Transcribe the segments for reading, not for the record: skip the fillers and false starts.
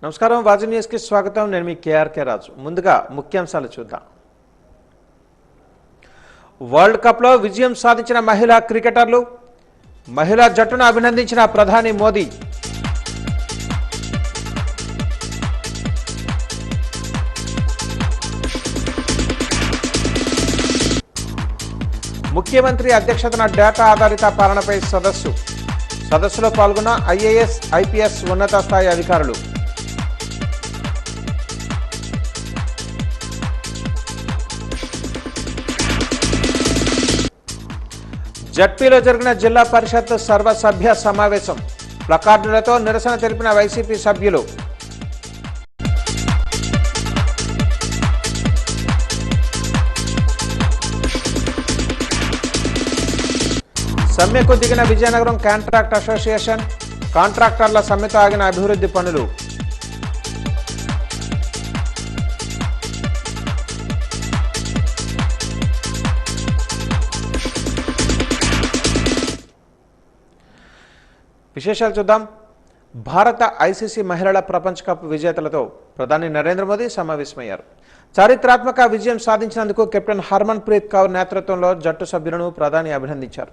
నమస్కారం వాజీ న్యూస్ కి స్వాగతం. నేను మీ కేఆర్కే రాజు. ముందుగా ముఖ్యాంశాలు చూద్దాం. వరల్డ్ కప్ లో విజయం సాధించిన మహిళా క్రికెటర్లు, మహిళా జట్టును అభినందించిన ప్రధాని మోదీ. ముఖ్యమంత్రి అధ్యక్షతన డేటా ఆధారిత పాలనపై సదస్సులో పాల్గొన్న ఐఏఎస్, ఐపీఎస్ ఉన్నత స్థాయి అధికారులు. జడ్పీలో జరిగిన జిల్లా పరిషత్ సర్వసభ్య సమావేశం, ప్లకార్డులతో నిరసన తెలిపిన వైసీపీ సభ్యులు. సమ్మెకు దిగిన విజయనగరం కాంట్రాక్ట్ అసోసియేషన్, కాంట్రాక్టర్ల సమ్మెతో ఆగిన అభివృద్ధి పనులు. విశేషాలు చూద్దాం. భారత ఐసీసీ మహిళల ప్రపంచ కప్ విజేతలతో ప్రధాని నరేంద్ర మోదీ సమావేశమయ్యారు. చారిత్రాత్మక విజయం సాధించినందుకు కెప్టెన్ హర్మన్ ప్రీత్ కౌర్ నేతృత్వంలో జట్టు సభ్యులను ప్రధాని అభినందించారు.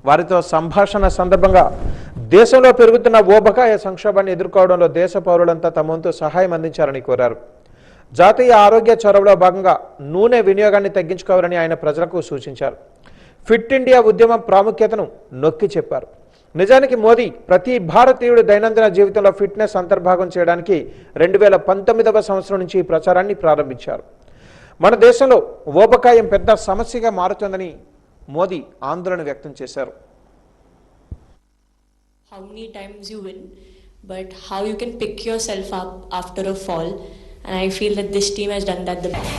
వారితో సంభాషణ సందర్భంగా దేశంలో పెరుగుతున్న ఓబకాయ సంక్షోభాన్ని ఎదుర్కోవడంలో దేశ పౌరులంతా తమ వంతు సహాయం అందించారని కోరారు. జాతీయ ఆరోగ్య చొరవలో భాగంగా నూనె వినియోగాన్ని తగ్గించుకోవాలని ఆయన ప్రజలకు సూచించారు. ఫిట్ ఇండియా ఉద్యమం ప్రాముఖ్యతను నొక్కి చెప్పారు. నిజానికి మోదీ ప్రతి భారతీయుడి దైనందిన జీవితంలో ఫిట్నెస్ అంతర్భాగం చేయడానికి 2019వ సంవత్సరం నుంచి ప్రచారాన్ని ప్రారంభించారు. మన దేశంలో ఊబకాయం పెద్ద సమస్యగా మారుతుందని మోదీ ఆందోళన వ్యక్తం చేశారు. How many times you win, but how you can pick yourself up after a fall, and I feel that this team has done that the best.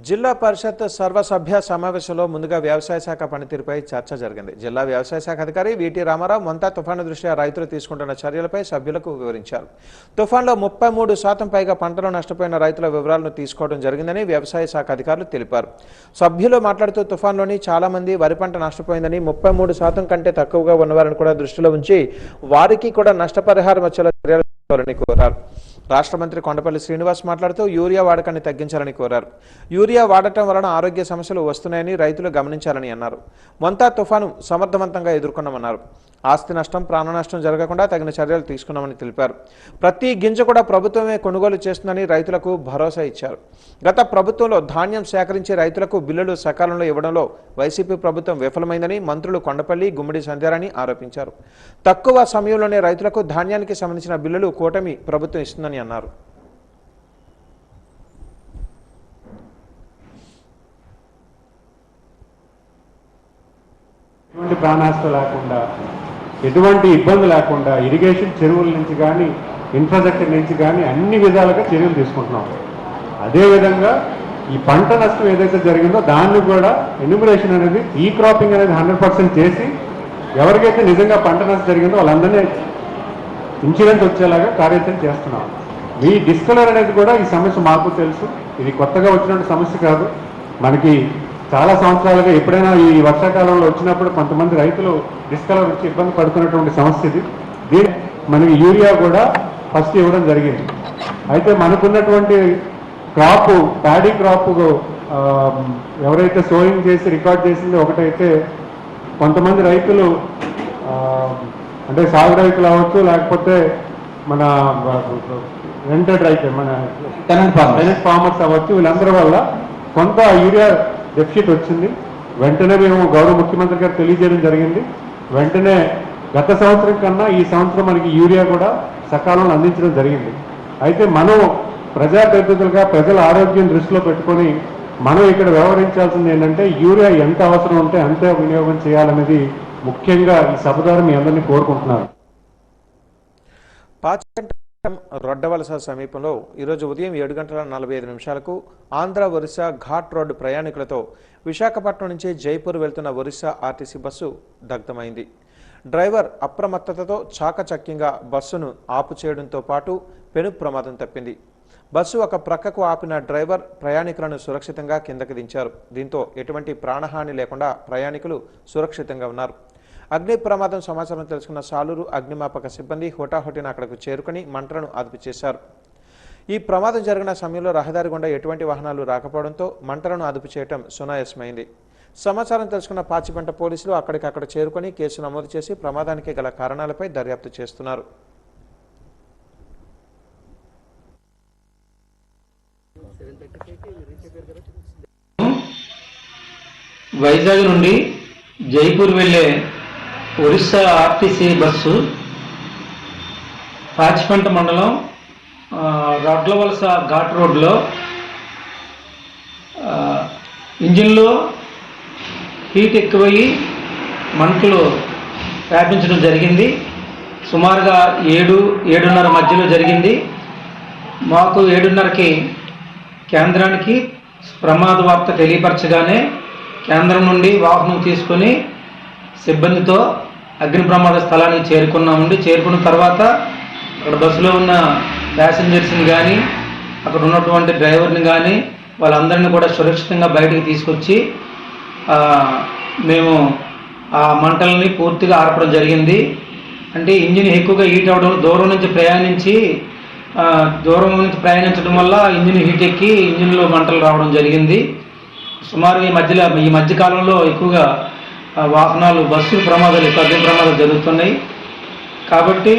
జిల్లా పరిషత్ సర్వసభ్య సమావేశంలో ముందుగా వ్యవసాయ శాఖ పనితీరుపై చర్చ జరిగింది. జిల్లా వ్యవసాయ శాఖ అధికారి వీటి రామారావు మొంతా తుఫాను దృష్ట్యా రైతులు తీసుకుంటున్న చర్యలపై సభ్యులకు వివరించారు. తుఫాన్లో 33% పైగా పంటలు నష్టపోయిన రైతుల వివరాలను తీసుకోవడం జరిగిందని వ్యవసాయ శాఖ అధికారులు తెలిపారు. సభ్యులు మాట్లాడుతూ తుఫాన్లోని చాలా మంది వరి పంట నష్టపోయిందని, 33% కంటే తక్కువగా ఉన్నవారిని కూడా దృష్టిలో ఉంచి వారికి కూడా నష్టపరిహారం వచ్చేలా చర్యలు తీసుకోవాలని కోరారు. రాష్ట్ర మంత్రి కొండపల్లి శ్రీనివాస్ మాట్లాడుతూ యూరియా వాడకాన్ని తగ్గించాలని కోరారు. యూరియా వాడటం వలన ఆరోగ్య సమస్యలు వస్తున్నాయని రైతులు గమనించాలని అన్నారు. మొంతా తుఫాను సమర్థవంతంగా ఎదుర్కొన్నామన్నారు. ఆస్తి నష్టం, ప్రాణ నష్టం జరగకుండా తగిన చర్యలు తీసుకున్నామని తెలిపారు. ప్రతి గింజ కూడా ప్రభుత్వమే కొనుగోలు చేస్తుందని రైతులకు భరోసా ఇచ్చారు. గత ప్రభుత్వంలో ధాన్యం సేకరించి రైతులకు బిల్లులు సకాలంలో ఇవ్వడంలో వైసీపీ ప్రభుత్వం విఫలమైందని మంత్రులు కొండపల్లి, గుమ్మడి సంధ్యారాణి ఆరోపించారు. తక్కువ సమయంలోనే రైతులకు ధాన్యానికి సంబంధించిన బిల్లులు కూటమి ప్రభుత్వం ఇస్తుందని అన్నారు. ప్రాణాస్తం లేకుండా, ఎటువంటి ఇబ్బంది లేకుండా ఇరిగేషన్ చెరువుల నుంచి కానీ, ఇన్ఫ్రాస్ట్రక్చర్ నుంచి కానీ అన్ని విధాలుగా చర్యలు తీసుకుంటున్నాం. అదేవిధంగా ఈ పంట నష్టం ఏదైతే జరిగిందో దాన్ని కూడా ఎన్యూమరేషన్ అనేది, ఈ క్రాపింగ్ అనేది 100% చేసి ఎవరికైతే నిజంగా పంట నష్టం జరిగిందో వాళ్ళందరినీ ఇన్సూరెన్స్ వచ్చేలాగా కార్యాచరణ చేస్తున్నాం. ఈ డిస్కలర్ అనేది కూడా ఈ సమస్య మాకు తెలుసు, ఇది కొత్తగా వచ్చినటువంటి సమస్య కాదు. మనకి చాలా సంవత్సరాలుగా ఎప్పుడైనా ఈ వర్షాకాలంలో వచ్చినప్పుడు కొంతమంది రైతులు డిస్కలర్ వచ్చి ఇబ్బంది పడుతున్నటువంటి సమస్య ఇది. దీని మనకి యూరియా కూడా ఫస్ట్ ఇవ్వడం జరిగింది. అయితే మనకున్నటువంటి క్రాప్ ప్యాడీ క్రాప్ ఎవరైతే సోయింగ్ చేసి రికార్డ్ చేసింది ఒకటైతే, కొంతమంది రైతులు అంటే సాగు రైతులు అవ్వచ్చు, లేకపోతే మన రెంటెడ్ రైతు మన టెనెంట్ ఫార్మర్స్ అవ్వచ్చు, వీళ్ళందరి వల్ల కొంత యూరియా డెఫిసిట్ వచ్చింది. వెంటనే మేము గౌరవ ముఖ్యమంత్రి గారు తెలియజేయడం జరిగింది. వెంటనే గత సంవత్సరం కన్నా ఈ సంవత్సరం మనకి యూరియా కూడా సకాలంలో అందించడం జరిగింది. అయితే మనం ప్రజాప్రతినిధులుగా ప్రజల ఆరోగ్యం దృష్టిలో పెట్టుకొని మనం ఇక్కడ వ్యవహరించాల్సింది ఏంటంటే, యూరియా ఎంత అవసరం ఉంటే అంతే వినియోగం చేయాలనేది ముఖ్యంగా ఈ సభ ద్వారా మీ అందరినీ కోరుకుంటున్నాను. రొడ్డవలస సమీపంలో ఈరోజు ఉదయం 7:45 ఆంధ్ర ఒరిస్సా ఘాట్ రోడ్డు ప్రయాణికులతో విశాఖపట్నం నుంచి జైపూర్ వెళ్తున్న ఒరిస్సా ఆర్టీసీ బస్సు దగ్ధమైంది. డ్రైవర్ అప్రమత్తతతో చాకచక్యంగా బస్సును ఆపు చేయడంతో పాటు పెను ప్రమాదం తప్పింది. బస్సు ఒక ప్రక్కకు ఆపిన డ్రైవర్ ప్రయాణికులను సురక్షితంగా కిందకి దించారు. దీంతో ఎటువంటి ప్రాణహాని లేకుండా ప్రయాణికులు సురక్షితంగా ఉన్నారు. అగ్ని ప్రమాదం సమాచారం తెలుసుకున్న సాలూరు అగ్నిమాపక సిబ్బంది హుటాహుటిన అక్కడకు చేరుకుని మంటలను అదుపు చేశారు. ఈ ప్రమాదం జరిగిన సమయంలో రహదారి గుండా ఎటువంటి వాహనాలు రాకపోవడంతో మంటలను అదుపు చేయడం సునాయాసమైంది. సమాచారం తెలుసుకున్న పాచిపెంట పోలీసులు అక్కడికక్కడ చేరుకుని కేసు నమోదు చేసి ప్రమాదానికి గల కారణాలపై దర్యాప్తు చేస్తున్నారు. వైజాగ్ నుండి జైపూర్ వెళ్లే ఒరిస్సా ఆర్టీసీ బస్సు పాచిపెంట మండలం రొడ్లవలస ఘాట్ రోడ్లో ఇంజిన్లో హీట్ ఎక్కువయ్యి మంటలు వ్యాపించడం జరిగింది. సుమారుగా 7-7:30 మధ్యలో జరిగింది. మాకు 7:30కి కేంద్రానికి ప్రమాద వార్త తెలియపరచగానే కేంద్రం నుండి వాహనం తీసుకొని సిబ్బందితో అగ్ని ప్రమాద స్థలానికి చేరుకున్నామండి. చేరుకున్న తర్వాత అక్కడ బస్సులో ఉన్న ప్యాసింజర్స్ని కానీ అక్కడ ఉన్నటువంటి డ్రైవర్ని కానీ వాళ్ళందరినీ కూడా సురక్షితంగా బయటకు తీసుకొచ్చి మేము ఆ మంటల్ని పూర్తిగా ఆర్పడం జరిగింది. అంటే ఇంజిన్ ఎక్కువగా హీట్ అవ్వడం, దూరం నుంచి ప్రయాణించడం వల్ల ఇంజిన్ హీట్ ఎక్కి ఇంజిన్లో మంటలు రావడం జరిగింది. సుమారు ఈ మధ్యకాలంలో ఎక్కువగా వాహనాలు బస్సు ప్రమాదాలు అగ్ని ప్రమాదాలు జరుగుతున్నాయి. కాబట్టి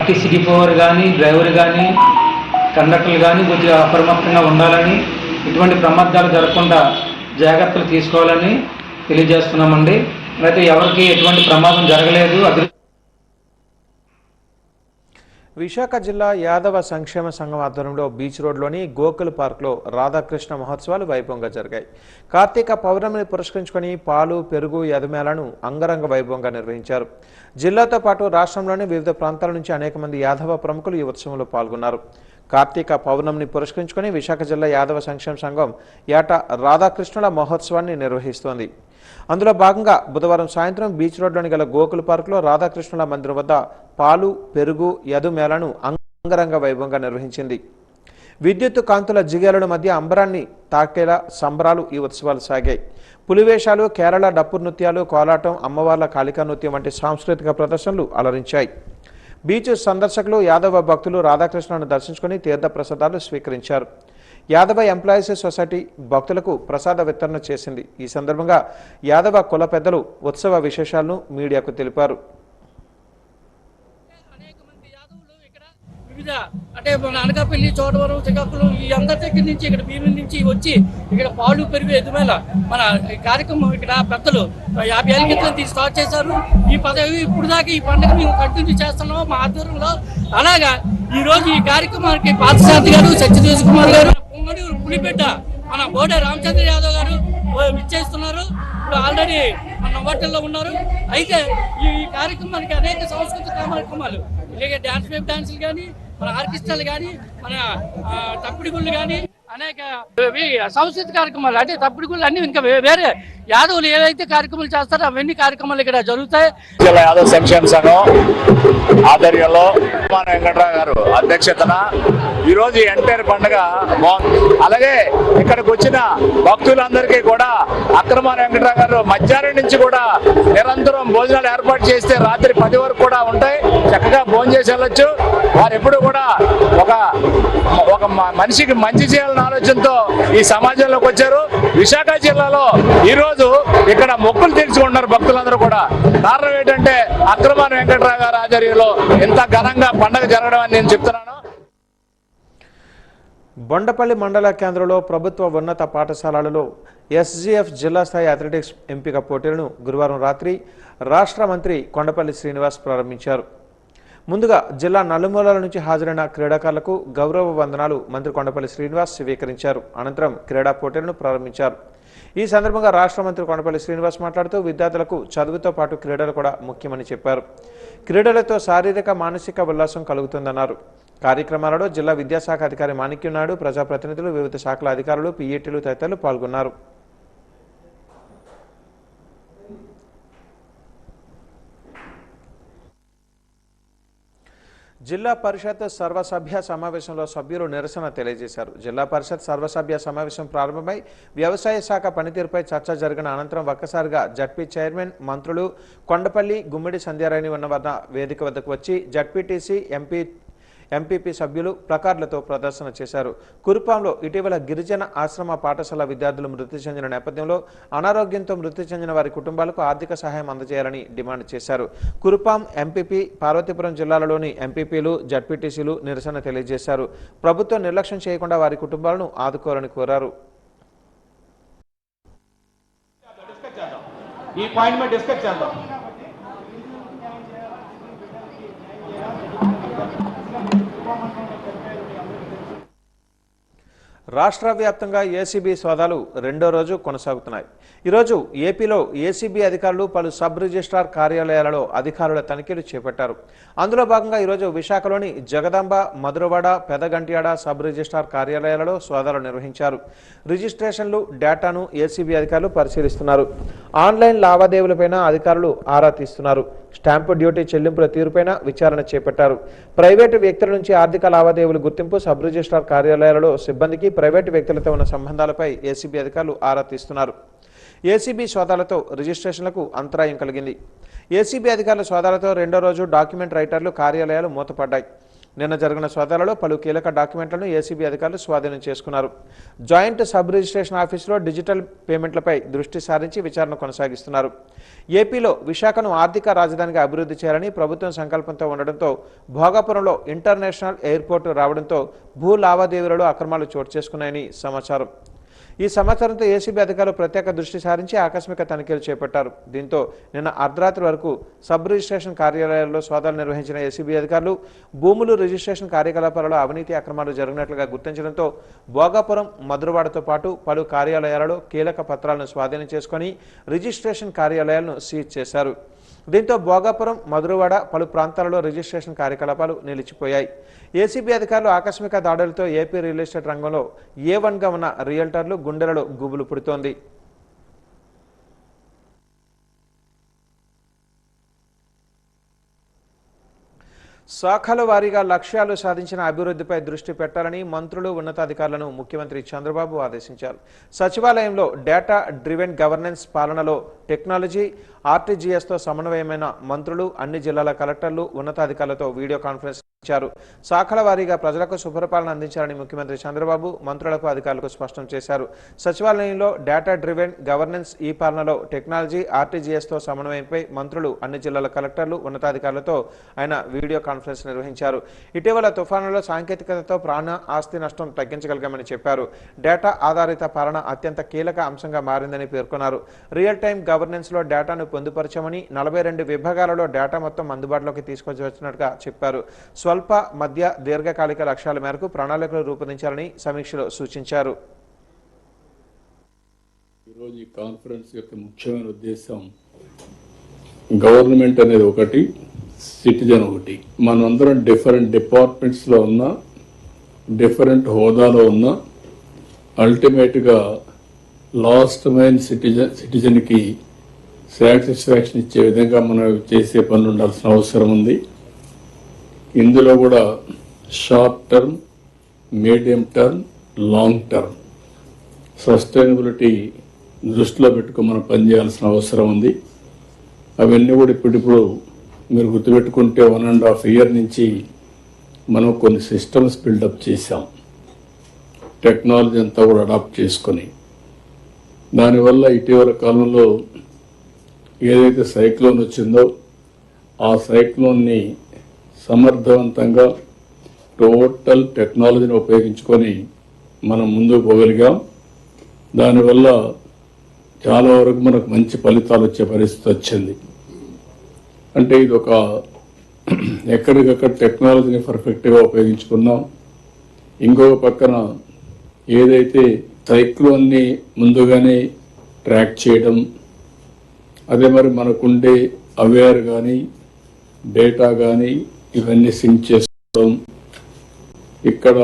ఆర్టీసీ డిపో కానీ డ్రైవర్ కానీ కండక్టర్లు కానీ కొద్దిగా అప్రమత్తంగా ఉండాలని, ఇటువంటి ప్రమాదాలు జరగకుండా జాగ్రత్తలు తీసుకోవాలని తెలియజేస్తున్నామండి. అయితే ఎవరికి ఎటువంటి ప్రమాదం జరగలేదు. విశాఖ జిల్లా యాదవ సంక్షేమ సంఘం ఆధ్వర్యంలో బీచ్ రోడ్లోని గోకుల్ పార్క్లో రాధాకృష్ణ మహోత్సవాలు వైభవంగా జరిగాయి. కార్తీక పౌర్ణమిని పురస్కరించుకొని పాలు, పెరుగు, యదుమేళను అంగరంగ వైభవంగా నిర్వహించారు. జిల్లాతో పాటు రాష్ట్రంలోని వివిధ ప్రాంతాల నుంచి అనేక మంది యాదవ ప్రముఖులు ఈ ఉత్సవంలో పాల్గొన్నారు. కార్తీక పౌర్ణమిని పురస్కరించుకొని విశాఖ జిల్లా యాదవ సంక్షేమ సంఘం ఏటా రాధాకృష్ణుల మహోత్సవాన్ని నిర్వహిస్తోంది. అందులో భాగంగా బుధవారం సాయంత్రం బీచ్ రోడ్లోని గల గోకుల్ పార్కులో రాధాకృష్ణుల మందిరం వద్ద పాలు, పెరుగు, యదుమేళను అంగరంగ వైభవంగా నిర్వహించింది. విద్యుత్తు కాంతుల జిగేలుల మధ్య అంబరాన్ని తాకేలా సంబరాలు ఈ ఉత్సవాలు సాగాయి. పులివేషాలు, కేరళ డప్పు నృత్యాలు, కోలాటం, అమ్మవార్ల కాళికా నృత్యం వంటి సాంస్కృతిక ప్రదర్శనలు అలరించాయి. బీచ్ సందర్శకులు, యాదవ భక్తులు రాధాకృష్ణను దర్శించుకుని తీర్థ ప్రసాదాలు స్వీకరించారు. యాదవ ఎంప్లాయీస్ సొసైటీ భక్తులకు ప్రసాద వితరణ చేసింది. ఈ సందర్భంగా యాదవ కుల పెద్దలు ఉత్సవ విశేషాలను మీడియాకు తెలిపారు. అంటే మన అనకాపల్లి, చోడవరం, శ్రీకాకుళం ఈ అందరి దగ్గర నుంచి ఇక్కడ భీముల నుంచి వచ్చి ఇక్కడ పాలు, పెరుగు, ఎదుమేళ మన కార్యక్రమం ఇక్కడ పెద్దలు 50 ఏళ్ళ క్రితం స్టార్ట్ చేశారు. ఈ పదవి ఇప్పుడు దాకా ఈ పండుగ మేము కంటిన్యూ చేస్తున్నాము మా ఆధ్వర్యంలో. అలాగా ఈ రోజు ఈ కార్యక్రమానికి పార్థసారథి గారు, సత్యదేశ్ కుమార్ గారు, పొంగనూరు పులిబిడ్డ మన బోడే రామచంద్ర యాదవ్ గారు విచ్చేస్తున్నారు. ఇప్పుడు ఆల్రెడీ మన హోటల్లో ఉన్నారు. అయితే ఈ కార్యక్రమానికి అనేక సాంస్కృతిక కార్యక్రమాలు, ఇలాగే డాన్స్ వేవ్ డాన్సులు కానీ, మన ఆర్కెస్ట్రాలు కానీ, మన తప్పిడి గుళ్ళు కానీ, అనేక సాంస్కృతిక కార్యక్రమాలు అంటే తప్పిడి గుళ్ళు అన్ని ఇంకా వేరే యాదవులు ఏదైతే కార్యక్రమాలు చేస్తారో అవన్నీ కార్యక్రమాలు ఇక్కడ జరుగుతాయి. జిల్లా యాదవ్ సంక్షేమ సంఘం ఆధ్వర్యంలో వెంకటరావు గారు అధ్యక్షతన ఈరోజు ఎంటైర్ పండుగ బాగుంది. అలాగే ఇక్కడికి వచ్చిన భక్తులందరికీ కూడా అక్రమాన వెంకటరావు గారు మధ్యాహ్నం నుంచి కూడా నిరంతరం భోజనాలు ఏర్పాటు చేస్తే రాత్రి 10 వరకు కూడా ఉంటాయి. చక్కగా భోజనం చేసి వెళ్ళొచ్చు. వారు ఎప్పుడు కూడా ఒక మనిషికి మంచి చేయాలన్న ఆలోచనతో ఈ సమాజంలోకి వచ్చారు. విశాఖ జిల్లాలో ఈరోజు ఇక్కడ మొక్కులు తీర్చుకుంటున్నారు భక్తులందరూ కూడా. కారణం ఏంటంటే అక్రమాన వెంకటరావు గారి ఆధ్వర్యంలో ఎంత ఘనంగా పండుగ జరగడం అని నేను చెప్తున్నాను. బొండపల్లి మండల కేంద్రంలో ప్రభుత్వ ఉన్నత పాఠశాలలలో ఎస్జీఎఫ్ జిల్లా స్థాయి అథ్లెటిక్స్ ఎంపిక పోటీలను గురువారం రాత్రి రాష్ట్ర మంత్రి కొండపల్లి శ్రీనివాస్ ప్రారంభించారు. ముందుగా జిల్లా నలుమూలల నుంచి హాజరైన క్రీడాకారులకు గౌరవ వందనాలు మంత్రి కొండపల్లి శ్రీనివాస్ స్వీకరించారు. అనంతరం క్రీడా పోటీలను ప్రారంభించారు. ఈ సందర్భంగా రాష్ట్ర మంత్రి కొండపల్లి శ్రీనివాస్ మాట్లాడుతూ విద్యార్థులకు చదువుతో పాటు క్రీడలు కూడా ముఖ్యమని చెప్పారు. క్రీడలతో శారీరక మానసిక ఉల్లాసం కలుగుతుందన్నారు. కార్యక్రమాలలో జిల్లా విద్యాశాఖ అధికారి మాణిక్యం నాయుడు, ప్రజాప్రతినిధులు, వివిధ శాఖల అధికారులు, పీఈటీలు తదితరులు పాల్గొన్నారు. జిల్లా పరిషత్ సర్వసభ్య సమావేశంలో సభ్యులు నిరసన తెలియజేశారు. జిల్లా పరిషత్ సర్వసభ్య సమావేశం ప్రారంభమై వ్యవసాయ శాఖ పనితీరుపై చర్చ జరిగిన అనంతరం ఒక్కసారిగా జడ్పీ చైర్మన్, మంత్రులు కొండపల్లి, గుమ్మిడి సంధ్యారాణి ఉన్న వేదిక వద్దకు వచ్చి జడ్పీటీసీ, ఎంపీపీ సభ్యులు ప్లకార్డులతో ప్రదర్శన చేశారు. కురుపాంలో ఇటీవల గిరిజన ఆశ్రమ పాఠశాల విద్యార్థులు మృతి చెందిన నేపథ్యంలో అనారోగ్యంతో మృతి చెందిన వారి కుటుంబాలకు ఆర్థిక సహాయం అందజేయాలని డిమాండ్ చేశారు. కురుపాం, ఎంపీపీ, పార్వతీపురం జిల్లాలలోని ఎంపీపీలు, జడ్పీటీసీలు నిరసన తెలియజేశారు. ప్రభుత్వం నిర్లక్ష్యం చేయకుండా వారి కుటుంబాలను ఆదుకోవాలని కోరారు. ఈ పాయింట్ మీద డిస్కస్ చేద్దాం. రాష్ట్ర వ్యాప్తంగా ఏసీబీ సోదాలు రెండో రోజు కొనసాగుతున్నాయి. ఈరోజు ఏపీలో ఏసీబీ అధికారులు పలు సబ్ రిజిస్ట్రార్ కార్యాలయాలలో అధికారుల తనిఖీలు చేపట్టారు. అందులో భాగంగా ఈరోజు విశాఖలోని జగదాంబ, మధురవాడ, పెదగంట్యాడ సబ్ రిజిస్ట్రార్ కార్యాలయాలలో సోదాలు నిర్వహించారు. రిజిస్ట్రేషన్లు, డేటాను ఏసీబీ అధికారులు పరిశీలిస్తున్నారు. ఆన్లైన్ లావాదేవీలపైన అధికారులు ఆరా తీస్తున్నారు. స్టాంపు డ్యూటీ చెల్లింపుల తీరుపైన విచారణ చేపట్టారు. ప్రైవేటు వ్యక్తుల నుంచి ఆర్థిక లావాదేవీల గుర్తింపు, సబ్ రిజిస్ట్రార్ కార్యాలయాలలో సిబ్బందికి ప్రైవేటు వ్యక్తులతో ఉన్న సంబంధాలపై ఏసీబీ అధికారులు ఆరా తీస్తున్నారు. ఏసీబీ సోదాలతో రిజిస్ట్రేషన్లకు అంతరాయం కలిగింది. ఏసీబీ అధికారుల సోదాలతో రెండో రోజు డాక్యుమెంట్ రైటర్లు కార్యాలయాలు మూతపడ్డాయి. నిన్న జరిగిన సోదాలలో పలు కీలక డాక్యుమెంట్లను ఏసీబీ అధికారులు స్వాధీనం చేసుకున్నారు. జాయింట్ సబ్ రిజిస్ట్రేషన్ ఆఫీసులో డిజిటల్ పేమెంట్లపై దృష్టి సారించి విచారణ కొనసాగిస్తున్నారు. ఏపీలో విశాఖను ఆర్థిక రాజధానిగా అభివృద్ధి చేయాలని ప్రభుత్వం సంకల్పంతో ఉండడంతో భోగాపురంలో ఇంటర్నేషనల్ ఎయిర్పోర్టు రావడంతో భూ లావాదేవీలలో అక్రమాలు చోటు చేసుకున్నాయని సమాచారం. ఈ సమాచారంతో ఏసీబీ అధికారులు ప్రత్యేక దృష్టి సారించి ఆకస్మిక తనిఖీలు చేపట్టారు. దీంతో నిన్న అర్ధరాత్రి వరకు సబ్ రిజిస్ట్రేషన్ కార్యాలయాల్లో సోదాలు నిర్వహించిన ఏసీబీ అధికారులు భూములు రిజిస్ట్రేషన్ కార్యకలాపాలలో అవినీతి అక్రమాలు జరిగినట్లుగా గుర్తించడంతో భోగాపురం, మధురవాడతో పాటు పలు కార్యాలయాలలో కీలక పత్రాలను స్వాధీనం చేసుకుని రిజిస్ట్రేషన్ కార్యాలయాలను సీజ్ చేశారు. దీంతో భోగాపురం, మధురవాడ పలు ప్రాంతాలలో రిజిస్ట్రేషన్ కార్యకలాపాలు నిలిచిపోయాయి. ఏసీబీ అధికారులు ఆకస్మిక దాడులతో ఏపీ రియల్ ఎస్టేట్ రంగంలో ఏ1గా ఉన్న రియల్టర్లు గుండెలలో గుబులు పుడుతోంది. శాఖల వారీగా లక్ష్యాలు సాధించిన అభివృద్ధిపై దృష్టి పెట్టాలని మంత్రులు, ఉన్నతాధికారులను ముఖ్యమంత్రి చంద్రబాబు ఆదేశించారు. సచివాలయంలో డేటా డ్రివెన్ గవర్నెన్స్ పాలనలో టెక్నాలజీ, ఆర్టీజీఎస్తో సమన్వయమైన మంత్రులు అన్ని జిల్లాల కలెక్టర్లు, ఉన్నతాధికారులతో వీడియో కాన్ఫరెన్స్ ఇచ్చారు. శాఖల వారీగా ప్రజలకు సుపరిపాలన అందించాలని ముఖ్యమంత్రి చంద్రబాబు మంత్రులకు, అధికారులకు స్పష్టం చేశారు. సచివాలయంలో డేటా డ్రివెన్ గవర్నెన్స్ ఈ పాలనలో టెక్నాలజీ, ఆర్టీజీఎస్తో సమన్వయంపై మంత్రులు అన్ని జిల్లాల కలెక్టర్లు, ఉన్నతాధికారులతో ఆయన వీడియో కాన్ఫరెన్స్ నిర్వహించారు. ఇటీవల తుఫానులో సాంకేతికతతో ప్రాణ, ఆస్తి నష్టం తగ్గించగలిగామని చెప్పారు. డేటా ఆధారిత పాలన అత్యంత కీలక అంశంగా మారిందని పేర్కొన్నారు. రియల్ టైం గవర్నెన్స్లో డేటాను పొందుపరచామని, 42 విభాగాలలో డేటా మొత్తం అందుబాటులోకి తీసుకొచ్చినట్టుగా చెప్పారు. స్వల్ప, మధ్య, దీర్ఘకాలిక లక్ష్యాల మేరకు ప్రణాళికలు రూపొందించాలని సమీక్షలో సూచించారు. ఈరోజు ఈ కాన్ఫరెన్స్ యొక్క ముఖ్యమైన ఉద్దేశం గవర్నమెంట్ అనేది ఒకటి, సిటిజన్ ఒకటి. మనందరం డిఫరెంట్ డిపార్ట్మెంట్స్లో ఉన్న, డిఫరెంట్ హోదాలో ఉన్న, అల్టిమేట్గా లాస్ట్ మైన్ సిటిజన్కి సాటిస్ఫాక్షన్ ఇచ్చే విధంగా మనం చేసే పనులు ఉండాల్సిన అవసరం ఉంది. ఇందులో కూడా short term, medium term, long term sustainability దృష్టిలో పెట్టుకుని మనం పనిచేయాల్సిన అవసరం ఉంది. అవన్నీ కూడా ఇప్పుడు మీరు గుర్తుపెట్టుకుంటే 1.5 years నుంచి మనం కొన్ని సిస్టమ్స్ బిల్డప్ చేసాం, టెక్నాలజీ అంతా కూడా అడాప్ట్ చేసుకొని. దానివల్ల ఇటీవల కాలంలో ఏదైతే సైక్లోన్ వచ్చిందో ఆ సైక్లోన్ని సమర్థవంతంగా టోటల్ టెక్నాలజీని ఉపయోగించుకొని మనం ముందుకు పోగలిగాం. దానివల్ల చాలా వరకు మనకు మంచి ఫలితాలు వచ్చే పరిస్థితి వచ్చింది. అంటే ఇది ఒక ఎక్కడికక్కడ టెక్నాలజీని పర్ఫెక్ట్గా ఉపయోగించుకున్నాం. ఇంకొక పక్కన ఏదైతే సైక్లోన్ని ముందుగానే ట్రాక్ చేయడం, అదే మరి మనకుండే అవేర్ కానీ డేటా కానీ ఇవన్నీ సింక్ చేసుకోవడం, ఇక్కడ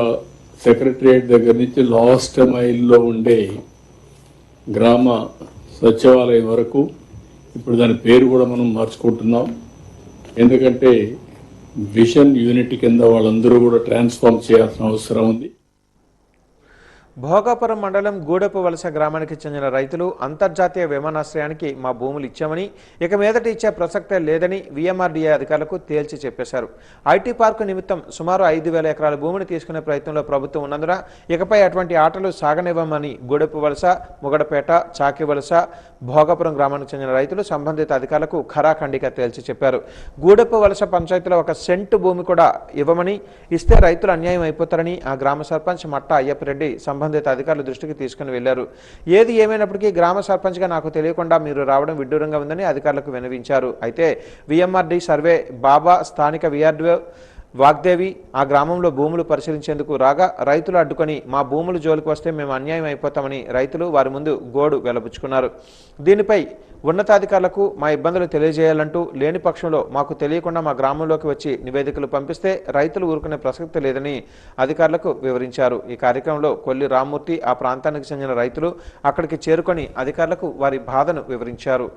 సెక్రటరియట్ దగ్గర నుంచి లాస్ట్ మైల్లో ఉండే గ్రామ సచివాలయం వరకు ఇప్పుడు దాని పేరు కూడా మనం మార్చుకుంటున్నాం. ఎందుకంటే విషన్ యూనిట్ కింద వాళ్ళందరూ కూడా ట్రాన్స్ఫార్మ్ చేయాల్సిన అవసరం ఉంది. భోగాపురం మండలం గూడెపు వలస గ్రామానికి చెందిన రైతులు అంతర్జాతీయ విమానాశ్రయానికి మా భూములు ఇచ్చామని, ఇక మీదట ఇచ్చే ప్రసక్తే లేదని VMRDA అధికారులకు తేల్చి చెప్పేశారు. ఐటీ పార్కు నిమిత్తం సుమారు 5,000 ఎకరాల భూమిని తీసుకునే ప్రయత్నంలో ప్రభుత్వం ఉన్నందున ఇకపై అటువంటి ఆటలు సాగనివ్వమని గూడెపు వలస, ముగడపేట, చాకి వలస, భోగాపురం గ్రామానికి చెందిన రైతులు సంబంధిత అధికారులకు ఖరాఖండిగా తేల్చి చెప్పారు. గూడెపు వలస పంచాయతీలో 1 సెంటు భూమి కూడా ఇవ్వమని, ఇస్తే రైతులు అన్యాయం అయిపోతారని ఆ గ్రామ సర్పంచ్ మట్టా అయ్యప్పరెడ్డి సంబంధిత అధికారుల దృష్టికి తీసుకుని వెళ్లారు. ఏది ఏమైనప్పటికీ గ్రామ సర్పంచ్గా నాకు తెలియకుండా మీరు రావడం విడ్డూరంగా ఉందని అధికారులకు విన్నవించారు. అయితే VMRD సర్వే బాబా, స్థానిక VRDO వాగ్దేవి ఆ గ్రామంలో భూములు పరిశీలించేందుకు రాగా రైతులు అడ్డుకొని మా భూములు జోలికి వస్తే మేము అన్యాయం అయిపోతామని రైతులు వారి ముందు గోడు వెలబుచ్చుకున్నారు. దీనిపై ఉన్నతాధికారులకు మా ఇబ్బందులు తెలియజేయాలంటూ, లేని పక్షంలో మాకు తెలియకుండా మా గ్రామంలోకి వచ్చి నివేదికలు పంపిస్తే రైతులు ఊరుకునే ప్రసక్తి లేదని అధికారులకు వివరించారు. ఈ కార్యక్రమంలో కొల్లి రామ్మూర్తి, ఆ ప్రాంతానికి చెందిన రైతులు అక్కడికి చేరుకొని అధికారులకు వారి బాధను వివరించారు.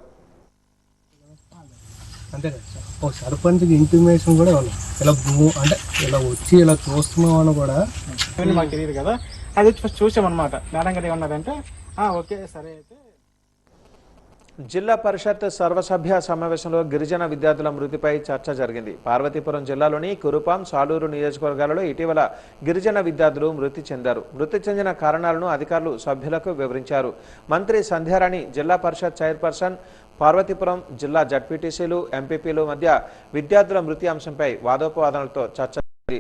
అంతే కదా సార్, ఓ సర్పంచ్కి ఇంటిమేషన్ కూడా ఇవ్వాలి. ఇలా అంటే ఇలా వచ్చి ఇలా చూస్తున్నామని కూడా మాకు తెలియదు కదా, అది ఫస్ట్ చూసామన్నమాట. మేడం గారు ఏమన్నారంటే ఓకే సరే. అయితే జిల్లా పరిషత్ సర్వసభ్య సమావేశంలో గిరిజన విద్యార్థుల మృతిపై చర్చ జరిగింది. పార్వతీపురం జిల్లాలోని కురుపాం, సాలూరు నియోజకవర్గాలలో ఇటీవల గిరిజన విద్యార్థులు మృతి చెందారు. మృతి చెందిన కారణాలను అధికారులు సభ్యులకు వివరించారు. మంత్రి సంధ్యారాణి, జిల్లా పరిషత్ చైర్పర్సన్, పార్వతీపురం జిల్లా జడ్పీటీసీలు, ఎంపీపీలు మధ్య విద్యార్థుల మృతి అంశంపై వాదోపవాదనలతో చర్చ.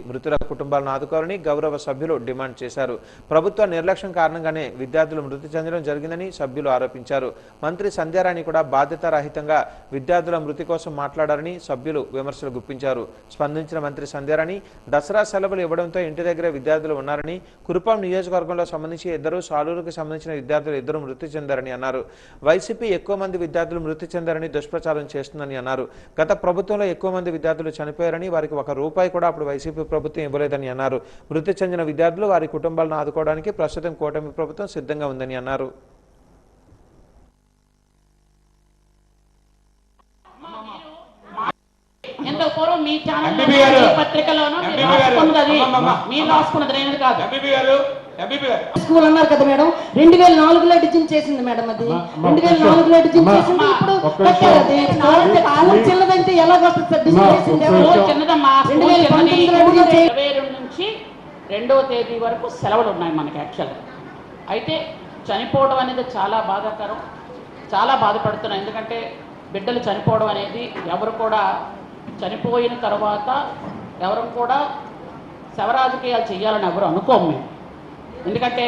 మృతుల కుటుంబాలను ఆదుకోవాలని గౌరవ సభ్యులు డిమాండ్ చేశారు. ప్రభుత్వ నిర్లక్ష్యం కారణంగానే విద్యార్థులు మృతి చెందడం జరిగిందని సభ్యులు ఆరోపించారు. మంత్రి సంధ్యారాణి కూడా బాధ్యతారహితంగా విద్యార్థుల మృతి కోసం మాట్లాడారని సభ్యులు విమర్శలు గుప్పించారు. స్పందించిన మంత్రి సంధ్యారాణి దసరా సెలవులు ఇవ్వడంతో ఇంటి దగ్గర విద్యార్థులు ఉన్నారని, కురుపాం నియోజకవర్గంలో సంబంధించి 2, సాలూరుకు సంబంధించిన విద్యార్థులు 2 మృతి చెందారని అన్నారు. వైసీపీ ఎక్కువ మంది విద్యార్థులు మృతి చెందారని దుష్ప్రచారం చేస్తుందని అన్నారు. గత ప్రభుత్వంలో ఎక్కువ మంది విద్యార్థులు చనిపోయారని, వారికి ₹1 కూడా అప్పుడు వైసీపీ ప్రభుత్వం ఇవ్వలేదని అన్నారు. మృతి చెందిన విద్యార్థులు, వారి కుటుంబాలను ఆదుకోవడానికి ప్రస్తుతం కూటమి ప్రభుత్వం సిద్ధంగా ఉందని అన్నారు. ఎంతో పూర్వం మీ ఛానల్ పత్రికలోనూ మీరు రాసుకున్నది నేను కాదు. స్కూల్ అన్నారు కదా మేడం, 2004లో డిజైన్ చేసింది మేడం. అది 2004లో డిజైన్ చేసింది. ఇప్పుడు చిన్నదంటే ఎలా చిన్నదమ్మా. 2022 నుంచి 2వ తేదీ వరకు సెలవులు ఉన్నాయి మనకి యాక్చువల్గా. అయితే చనిపోవడం అనేది చాలా బాధాకరం, చాలా బాధపడుతున్నాం. ఎందుకంటే బిడ్డలు చనిపోవడం అనేది ఎవరు కూడా చనిపోయిన తర్వాత ఎవరు కూడా శవరాజకీయాలు చేయాలని ఎవరు అనుకోము మేము. ఎందుకంటే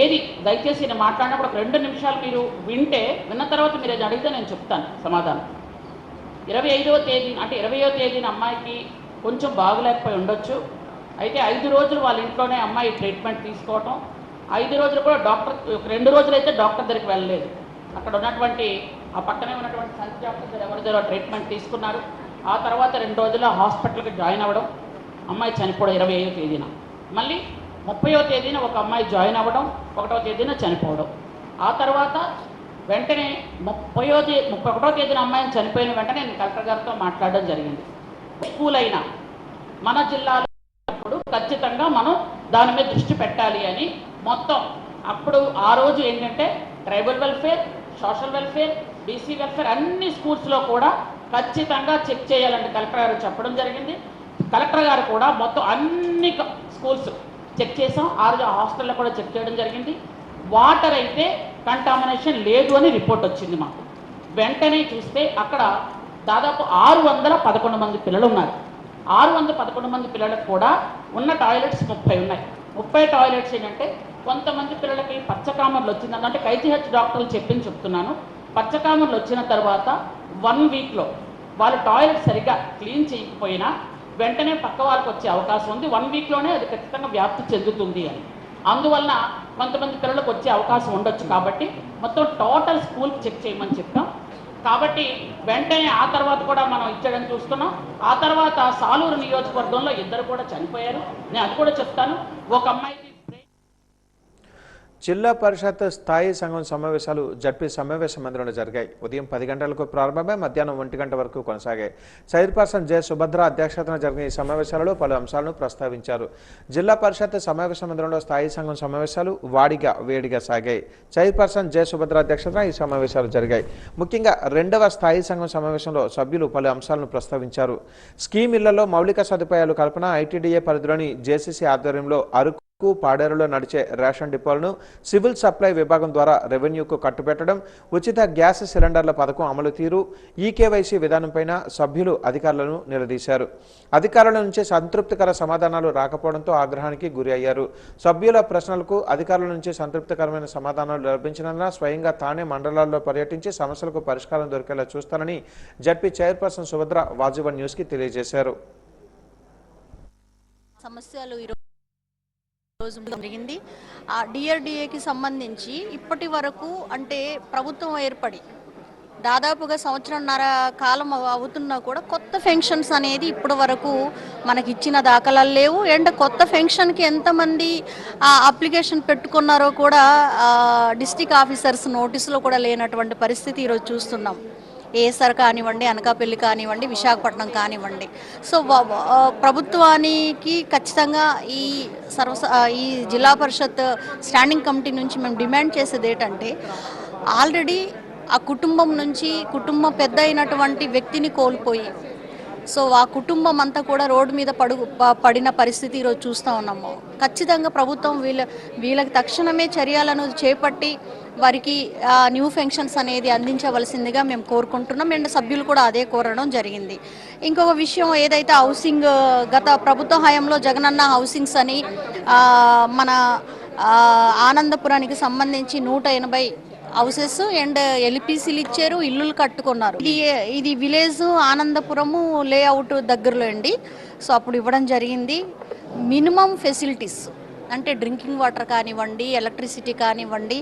ఏది దయచేసి నేను మాట్లాడినప్పుడు 2 నిమిషాలు మీరు విన్న తర్వాత మీరు అది అడిగితే నేను చెప్తాను సమాధానం. 25వ తేదీ అంటే 20వ తేదీన అమ్మాయికి కొంచెం బాగులేకపోయి ఉండొచ్చు. అయితే 5 రోజులు వాళ్ళ ఇంట్లోనే అమ్మాయి ట్రీట్మెంట్ తీసుకోవటం. 5 రోజులు కూడా డాక్టర్, 2 రోజులు అయితే డాక్టర్ దగ్గరికి వెళ్ళలేదు. అక్కడ ఉన్నటువంటి ఆ పక్కనే ఉన్నటువంటి సంచి డాక్టర్ దగ్గర ఎవరిదో ట్రీట్మెంట్ తీసుకున్నారు. ఆ తర్వాత 2 రోజుల్లో హాస్పిటల్కి జాయిన్ అవ్వడం, అమ్మాయి చనిపోవడం 25వ తేదీన. మళ్ళీ 30వ తేదీన ఒక అమ్మాయి జాయిన్ అవ్వడం, 1వ తేదీన చనిపోవడం. ఆ తర్వాత వెంటనే 31వ తేదీన అమ్మాయిని చనిపోయిన వెంటనే నేను కలెక్టర్ గారితో మాట్లాడడం జరిగింది. స్కూల్ అయినా మన జిల్లాలో ఖచ్చితంగా మనం దాని మీద దృష్టి పెట్టాలి అని మొత్తం అప్పుడు ఆ రోజు ఏంటంటే tribal welfare, social welfare, BC welfare అన్ని స్కూల్స్లో కూడా ఖచ్చితంగా చెక్ చేయాలని కలెక్టర్ గారు చెప్పడం జరిగింది. కలెక్టర్ గారు కూడా మొత్తం అన్ని స్కూల్స్ చెక్ చేసాం. 6 హాస్టల్లో కూడా చెక్ చేయడం జరిగింది. వాటర్ అయితే కంటామినేషన్ లేదు అని రిపోర్ట్ వచ్చింది మాకు. వెంటనే చూస్తే అక్కడ దాదాపు 611 మంది పిల్లలు ఉన్నారు. 611 మంది పిల్లలకు కూడా ఉన్న టాయిలెట్స్ 30 ఉన్నాయి. 30 టాయిలెట్స్ ఏంటంటే కొంతమంది పిల్లలకి పచ్చకామర్లు వచ్చింది, అంటే KGH డాక్టర్లు చెప్తున్నాను. పచ్చకామర్లు వచ్చిన తర్వాత 1 వీక్లో వాళ్ళు టాయిలెట్ సరిగ్గా క్లీన్ చేయకపోయినా వెంటనే పక్క వాళ్ళకి వచ్చే అవకాశం ఉంది. 1 వీక్లోనే అది ఖచ్చితంగా వ్యాప్తి చెందుతుంది అని. అందువలన కొంతమంది పిల్లలకు వచ్చే అవకాశం ఉండొచ్చు. కాబట్టి మొత్తం టోటల్ స్కూల్కి చెక్ చేయమని చెప్పాం. కాబట్టి వెంటనే ఆ తర్వాత కూడా మనం ఇచ్చడం చూస్తున్నాం. ఆ తర్వాత సాలూరు నియోజకవర్గంలో 2 కూడా చనిపోయారు. నేను అది కూడా చెప్తాను. ఒక అమ్మాయికి జిల్లా పరిషత్ స్థాయి సంఘం సమావేశాలు జడ్పీ సమావేశ మందిరంలో జరిగాయి. ఉదయం 10 గంటలకు ప్రారంభమై మధ్యాహ్నం 1 గంట వరకు కొనసాగాయి. చైర్పర్సన్ జె సుభద్ర అధ్యక్షతన జరిగిన ఈ సమావేశాలలో పలు అంశాలను ప్రస్తావించారు. జిల్లా పరిషత్ సమావేశ మందిరంలో స్థాయి సంఘం సమావేశాలు వాడిగా వేడిగా సాగాయి. చైర్పర్సన్ జె సుభద్ర అధ్యక్షతన ఈ సమావేశాలు జరిగాయి. ముఖ్యంగా 2వ స్థాయి సంఘం సమావేశంలో సభ్యులు పలు అంశాలను ప్రస్తావించారు. స్కీమ్ ఇళ్లలో మౌలిక సదుపాయాలు కల్పన, ఐటీడీఏ పరిధిలోని జేసీసీ ఆధ్వర్యంలో అరకు పాడేరులో నడిచే రేషన్ డిపోలను సివిల్ సప్లై విభాగం ద్వారా రెవెన్యూకు కట్టుబెట్టడం, ఉచిత గ్యాస్ సిలిండర్ల పథకం అమలు తీరు, ఈకేవైసీ విధానంపైన సభ్యులు అధికారులను నిలదీశారు. అధికారుల నుంచి సంతృప్తికర సమాధానాలు రాకపోవడంతో ఆగ్రహానికి గురి అయ్యారు. సభ్యుల ప్రశ్నలకు అధికారుల నుంచి సంతృప్తికరమైన సమాధానాలు లభించినందున స్వయంగా తానే మండలాల్లో పర్యటించి సమస్యలకు పరిష్కారం దొరికేలా చూస్తానని జడ్పీ చైర్పర్సన్ సుభద్ర వాజువన్ న్యూస్కి తెలియజేశారు. జరిగింది. ఆ డిఆర్డిఏకి సంబంధించి ఇప్పటి వరకు అంటే ప్రభుత్వం ఏర్పడి దాదాపుగా సంవత్సరంన్నర కాలం అవుతున్నా కూడా కొత్త ఫెన్షన్స్ అనేది ఇప్పటి వరకు మనకి ఇచ్చిన దాఖలాలు లేవు. అండ్ కొత్త ఫెన్షన్కి ఎంతమంది అప్లికేషన్ పెట్టుకున్నారో కూడా డిస్ట్రిక్ట్ ఆఫీసర్స్ నోటీసులో కూడా లేనటువంటి పరిస్థితి ఈరోజు చూస్తున్నాం. ఏఎస్ఆర్ కానివ్వండి, అనకాపల్లి కానివ్వండి, విశాఖపట్నం కానివ్వండి. సో ప్రభుత్వానికి ఖచ్చితంగా ఈ జిల్లా పరిషత్ స్టాండింగ్ కమిటీ నుంచి మేము డిమాండ్ చేసేది ఏంటంటే, ఆల్రెడీ ఆ కుటుంబం నుంచి కుటుంబం పెద్ద అయినటువంటి వ్యక్తిని కోల్పోయి సో ఆ కుటుంబం అంతా కూడా రోడ్డు మీద పడిన పరిస్థితి ఈరోజు చూస్తూ ఉన్నాము. ఖచ్చితంగా ప్రభుత్వం వీళ్ళకి తక్షణమే చర్యలను చేపట్టి వారికి న్యూ పెన్షన్స్ అనేది అందించవలసిందిగా మేము కోరుకుంటున్నాం. అండ్ సభ్యులు కూడా అదే కోరడం జరిగింది. ఇంకొక విషయం ఏదైతే హౌసింగ్ గత ప్రభుత్వ హయాంలో జగనన్న హౌసింగ్స్ అని మన ఆనందపురానికి సంబంధించి 180 హౌసెస్ అండ్ ఎల్పిసిలు ఇచ్చారు, ఇల్లులు కట్టుకున్నారు. ఇది విలేజ్ ఆనందపురము లేఅవుట్ దగ్గరలో అండి. సో అప్పుడు ఇవ్వడం జరిగింది. మినిమం ఫెసిలిటీస్ అంటే డ్రింకింగ్ వాటర్ కానివ్వండి, ఎలక్ట్రిసిటీ కానివ్వండి,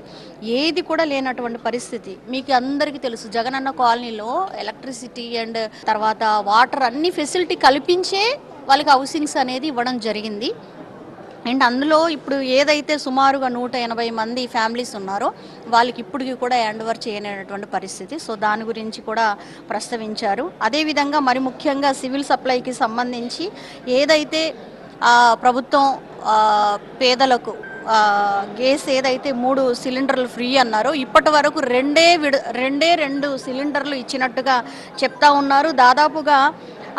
ఏది కూడా లేనటువంటి పరిస్థితి. మీకు అందరికీ తెలుసు, జగనన్న కాలనీలో ఎలక్ట్రిసిటీ అండ్ తర్వాత వాటర్ అన్ని ఫెసిలిటీ కల్పించే వాళ్ళకి హౌసింగ్స్ అనేది ఇవ్వడం జరిగింది. అండ్ అందులో ఇప్పుడు ఏదైతే సుమారుగా 180 మంది ఫ్యామిలీస్ ఉన్నారో వాళ్ళకి ఇప్పటికీ కూడా హ్యాండ్ ఓవర్ చేయలేనటువంటి పరిస్థితి. సో దాని గురించి కూడా ప్రస్తావించారు. అదేవిధంగా మరి ముఖ్యంగా సివిల్ సప్లైకి సంబంధించి ఏదైతే ప్రభుత్వం పేదలకు గ్యాస్ ఏదైతే 3 సిలిండర్లు ఫ్రీ అన్నారో ఇప్పటి వరకు రెండు సిలిండర్లు ఇచ్చినట్టుగా చెప్తా ఉన్నారు. దాదాపుగా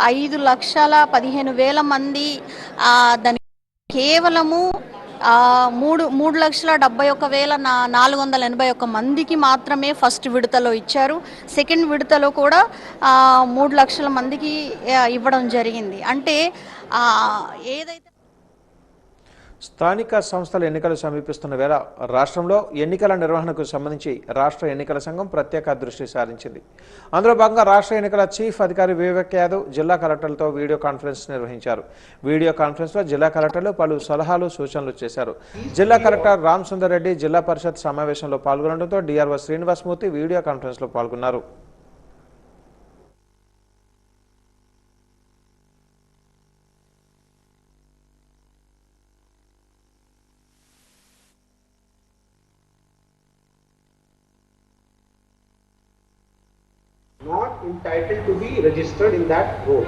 5,15,000 మంది దాని కేవలము 3,71,481 మందికి మాత్రమే ఫస్ట్ విడతలో ఇచ్చారు. సెకండ్ విడతలో కూడా 3 లక్షల మందికి ఇవ్వడం జరిగింది. అంటే ఏదైతే స్థానిక సంస్థల ఎన్నికలు సమీపిస్తున్న వేళ రాష్ట్రంలో ఎన్నికల నిర్వహణకు సంబంధించి రాష్ట్ర ఎన్నికల సంఘం ప్రత్యేక దృష్టి సారించింది. అందులో భాగంగా రాష్ట్ర ఎన్నికల చీఫ్ అధికారి వివేక్ యాదవ్ జిల్లా కలెక్టర్లతో వీడియో కాన్ఫరెన్స్ నిర్వహించారు. వీడియో కాన్ఫరెన్స్లో జిల్లా కలెక్టర్లు పలు సలహాలు సూచనలు చేశారు. జిల్లా కలెక్టర్ రామ్ సుందర్ రెడ్డి జిల్లా పరిషత్ సమావేశంలో పాల్గొనడంతో డిఆర్ఓ శ్రీనివాసమూర్తి వీడియో కాన్ఫరెన్స్లో పాల్గొన్నారు. not entitled to be registered in that role,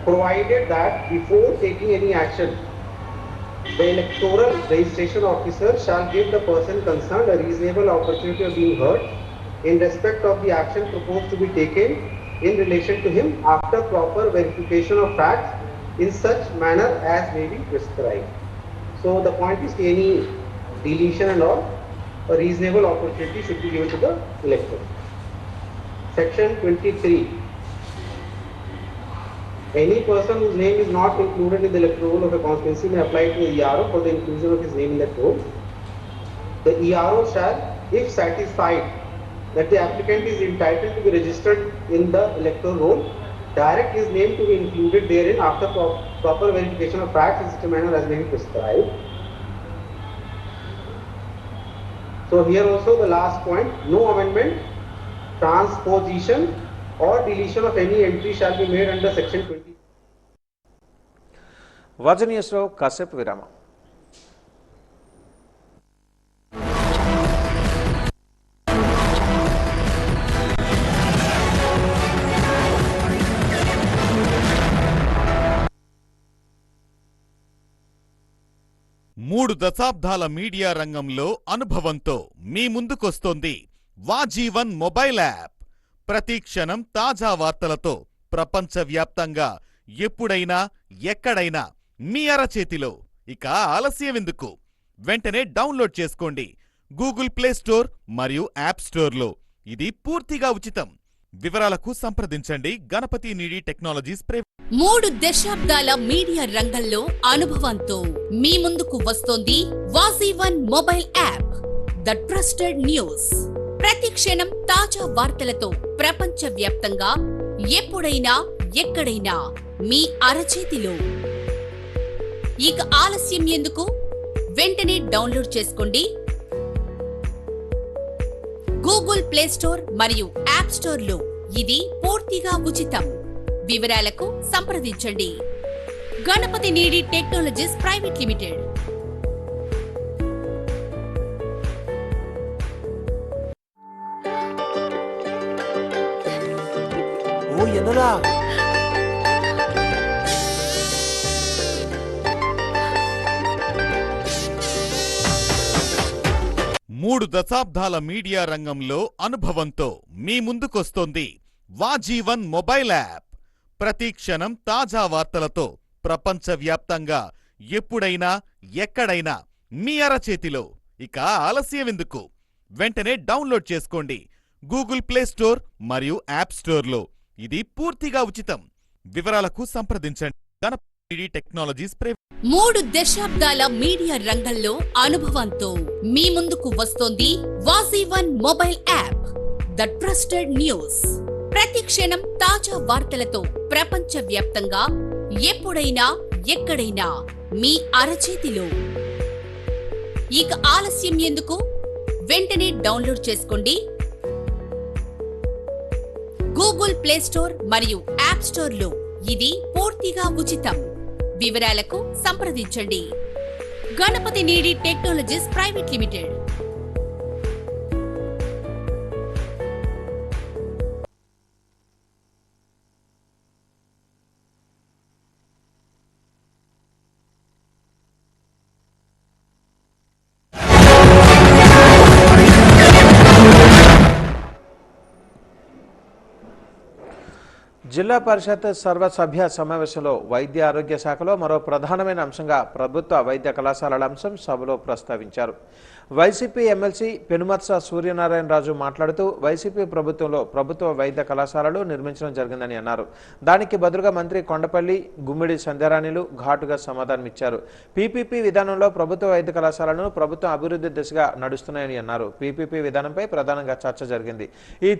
provided that before taking any action, the electoral registration officer shall give the person concerned a reasonable opportunity of being heard in respect of the action proposed to be taken in relation to him after proper verification of facts in such manner as may be prescribed. So the point is any deletion and all, a reasonable opportunity should be given to the elector. Section 23. Any person whose name is not included in the electoral roll of a constituency may apply to the ERO for the inclusion of his name in that roll. The ERO shall, if satisfied that the applicant is entitled to be registered in the electoral roll, direct his name to be included therein after proper verification of facts in such a manner as may be prescribed. So here also the last point, no amendment, transposition or deletion of any entry shall be made under section 20. వాజనీయస్లో కాసేపు విరామం. మూడు దశాబ్దాల media రంగంలో అనుభవంతో మీ ముందుకొస్తోంది వాజీవన్ mobile app. ప్రతి క్షణం తాజా వార్తలతో ప్రపంచవ్యాప్తంగా ఎప్పుడైనా ఎక్కడైనా మీ అరచేతిలో. ఇక ఆలస్యమెందుకు? వెంటనే డౌన్లోడ్ చేసుకోండి గూగుల్ ప్లే స్టోర్ మరియు యాప్ స్టోర్లో. ఇది పూర్తిగా ఉచితం. వివరాలకు సంప్రదించండి గణపతి నీడి టెక్నాలజీస్ ప్రైవేట్. 3 దశాబ్దాల మీడియా రంగంలో అనుభవంతో మీ ముందుకు వస్తోంది వాజీవన్ mobile app, the trusted news. ప్రతి క్షణం తాజా వార్తలతో ప్రపంచవ్యాప్తంగా ఎప్పుడైనా ఎక్కడైనా మీ అరచేతిలో. ఇక ఆలస్యం ఎందుకు? వెంటనే డౌన్లోడ్ చేసుకోండి గూగుల్ ప్లే స్టోర్ మరియు యాప్ స్టోర్లో. ఇది పూర్తిగా ఉచితం. వివరాలకు సంప్రదించండి గణపతి నీడి టెక్నాలజీస్ ప్రైవేట్ లిమిటెడ్. మూడు దశాబ్దాల మీడియా రంగంలో అనుభవంతో మీ ముందుకొస్తోంది వాజీవన్ మొబైల్ యాప్. ప్రతి క్షణం తాజా వార్తలతో ప్రపంచవ్యాప్తంగా ఎప్పుడైనా ఎక్కడైనా మీ అరచేతిలో. ఇక ఆలస్యమెందుకు? వెంటనే డౌన్లోడ్ చేసుకోండి గూగుల్ ప్లే స్టోర్ మరియు యాప్ స్టోర్లో. ఇది పూర్తిగా ఉచితం. వివరాలకు సంప్రదించండి గణపతి టెక్నాలజీస్ ప్రైవేట్. 3 దశాబ్దాల మీడియా రంగంలో అనుభవంతో మీ ముందుకు వస్తోంది వాజీవన్ mobile app, the trusted news. ప్రతి క్షణం తాజా వార్తలతో ప్రపంచవ్యాప్తంగా ఎప్పుడైనా ఎక్కడైనా మీ అరచేతిలో. ఇక ఆలస్యం ఎందుకు? వెంటనే డౌన్లోడ్ చేసుకోండి గూగుల్ ప్లే స్టోర్ మరియు యాప్ స్టోర్లో. ఇది పూర్తిగా ఉచితం. వివరాలకు సంప్రదించండి గణపతి నీడి టెక్నాలజీస్ ప్రైవేట్ లిమిటెడ్. జిల్లా పరిషత్ సర్వసభ్య సమావేశంలో వైద్య ఆరోగ్య శాఖలో మరో ప్రధానమైన అంశంగా ప్రభుత్వ వైద్య కళాశాలల అంశం సభలో ప్రస్తావించారు. వైసీపీ ఎమ్మెల్సీ పెనుమత్స సూర్యనారాయణ రాజు మాట్లాడుతూ వైసీపీ ప్రభుత్వంలో ప్రభుత్వ వైద్య కళాశాలలు నిర్మించడం జరిగిందని అన్నారు. దానికి బదులుగా మంత్రి కొండపల్లి, గుమ్మిడి సంధ్యారాణిలు ఘాటుగా సమాధానమిచ్చారు. పీపీపీ విధానంలో ప్రభుత్వ వైద్య కళాశాలను ప్రభుత్వం అభివృద్ధి దిశగా నడుస్తున్నాయని అన్నారు. పీపీపీ విధానంపై ప్రధానంగా చర్చ జరిగింది. ఈ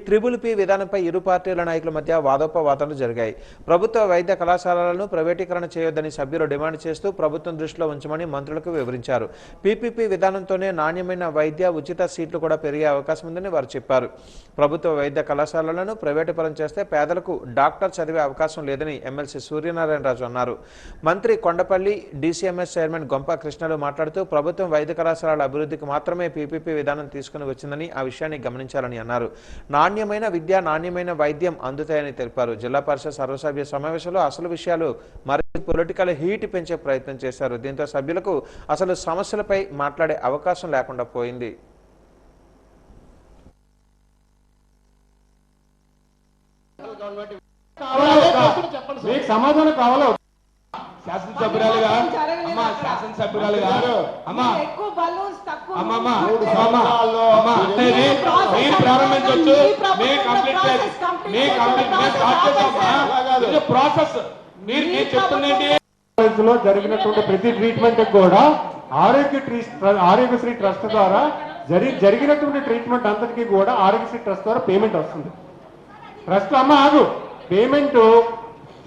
పీ విధానంపై ఇరు పార్టీల నాయకుల మధ్య వాదోపవాదాలు జరిగాయి. ప్రభుత్వ వైద్య కళాశాలలను ప్రైవేటీకరణ చేయొద్దని సభ్యులు డిమాండ్ చేస్తూ ప్రభుత్వం దృష్టిలో ఉంచమని మంత్రులకు వివరించారు. పీపీపీ విధానంతోనే నాణ్యమైన వైద్య ఉచిత సీట్లు కూడా పెరిగే అవకాశం ఉందని వారు చెప్పారు. ప్రభుత్వ వైద్య కళాశాలలను ప్రైవేటీకరణ చేస్తే పేదలకు డాక్టర్ చదివే అవకాశం లేదని ఎమ్మెల్సీ సూర్యనారాయణరాజు అన్నారు. మంత్రి కొండపల్లి, డీసీఎంఎస్ చైర్మన్ గొంప కృష్ణలు మాట్లాడుతూ ప్రభుత్వం వైద్య కళాశాలల అభివృద్ధికి మాత్రమే పీపీపీ విధానం తీసుకుని వచ్చిందని, ఆ విషయాన్ని గమనించాలని అన్నారు. నాణ్యమైన విద్య, నాణ్యమైన వైద్యం అందుతాయని తెలిపారు. జిల్లా పరిషత్ సర్వసభ్య సమావేశంలో అసలు విషయాలు మరి పొలిటికల్ హీట్ పెంచే ప్రయత్నం చేశారు. దీంతో సభ్యులకు అసలు సమస్యలపై మాట్లాడే అవకాశం లేకుండా పోయింది. Government కావాలో శాసనసభ్యురాలుగా అమ్మా శాసనసభ్యురాలుగా అమ్మా మీరు ప్రారంభించవచ్చు ప్రాసెస్ మీరు చెప్తుందండి. లో జరిగినటువంటి ప్రతి ట్రీట్మెంట్ కూడా ఆరోగ్యశ్రీ ట్రస్ట్ ద్వారా జరిగినటువంటి ట్రీట్మెంట్ అంతటికీ కూడా ఆరోగ్యశ్రీ ట్రస్ట్ ద్వారా పేమెంట్ వస్తుంది. ట్రస్ట్ అమ్మ ఆగు, పేమెంట్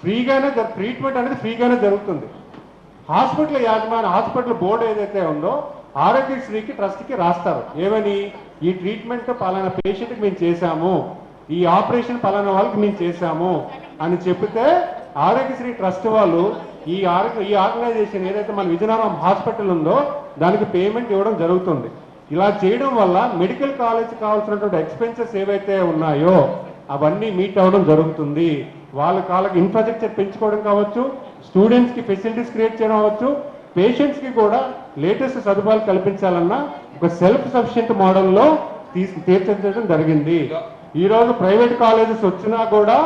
ఫ్రీగానే ట్రీట్మెంట్ అనేది ఫ్రీగానే జరుగుతుంది. హాస్పిటల్ యాజమాన్య హాస్పిటల్ బోర్డు ఏదైతే ఉందో ఆరోగ్యశ్రీకి ట్రస్ట్కి రాస్తారు ఏమని, ఈ ట్రీట్మెంట్ పలానా పేషెంట్కి మేము చేశాము, ఈ ఆపరేషన్ పలానా వాళ్ళకి మేము చేశాము అని చెప్తే ఆరోగ్యశ్రీ ట్రస్ట్ వాళ్ళు ఈ ఆర్గనైజేషన్ ఏదైతే మన విజయనగరం హాస్పిటల్ ఉందో దానికి పేమెంట్ ఇవ్వడం జరుగుతుంది. ఇలా చేయడం వల్ల మెడికల్ కాలేజ్ కావాల్సినటువంటి ఎక్స్పెన్సెస్ ఏవైతే ఉన్నాయో అవన్నీ మీట్ అవ్వడం జరుగుతుంది. వాళ్ళకి ఇన్ఫ్రాస్ట్రక్చర్ పెంచుకోవడం కావచ్చు, స్టూడెంట్స్కి ఫెసిలిటీస్ క్రియేట్ చేయడం అవ్వచ్చు, పేషెంట్స్కి కూడా లేటెస్ట్ సదుపాయాలు కల్పించాలన్న ఒక సెల్ఫ్ సఫిషియెంట్ మోడల్లో తీర్చిదిద్దడం జరిగింది. ఈరోజు ప్రైవేట్ కాలేజెస్ వచ్చినా కూడా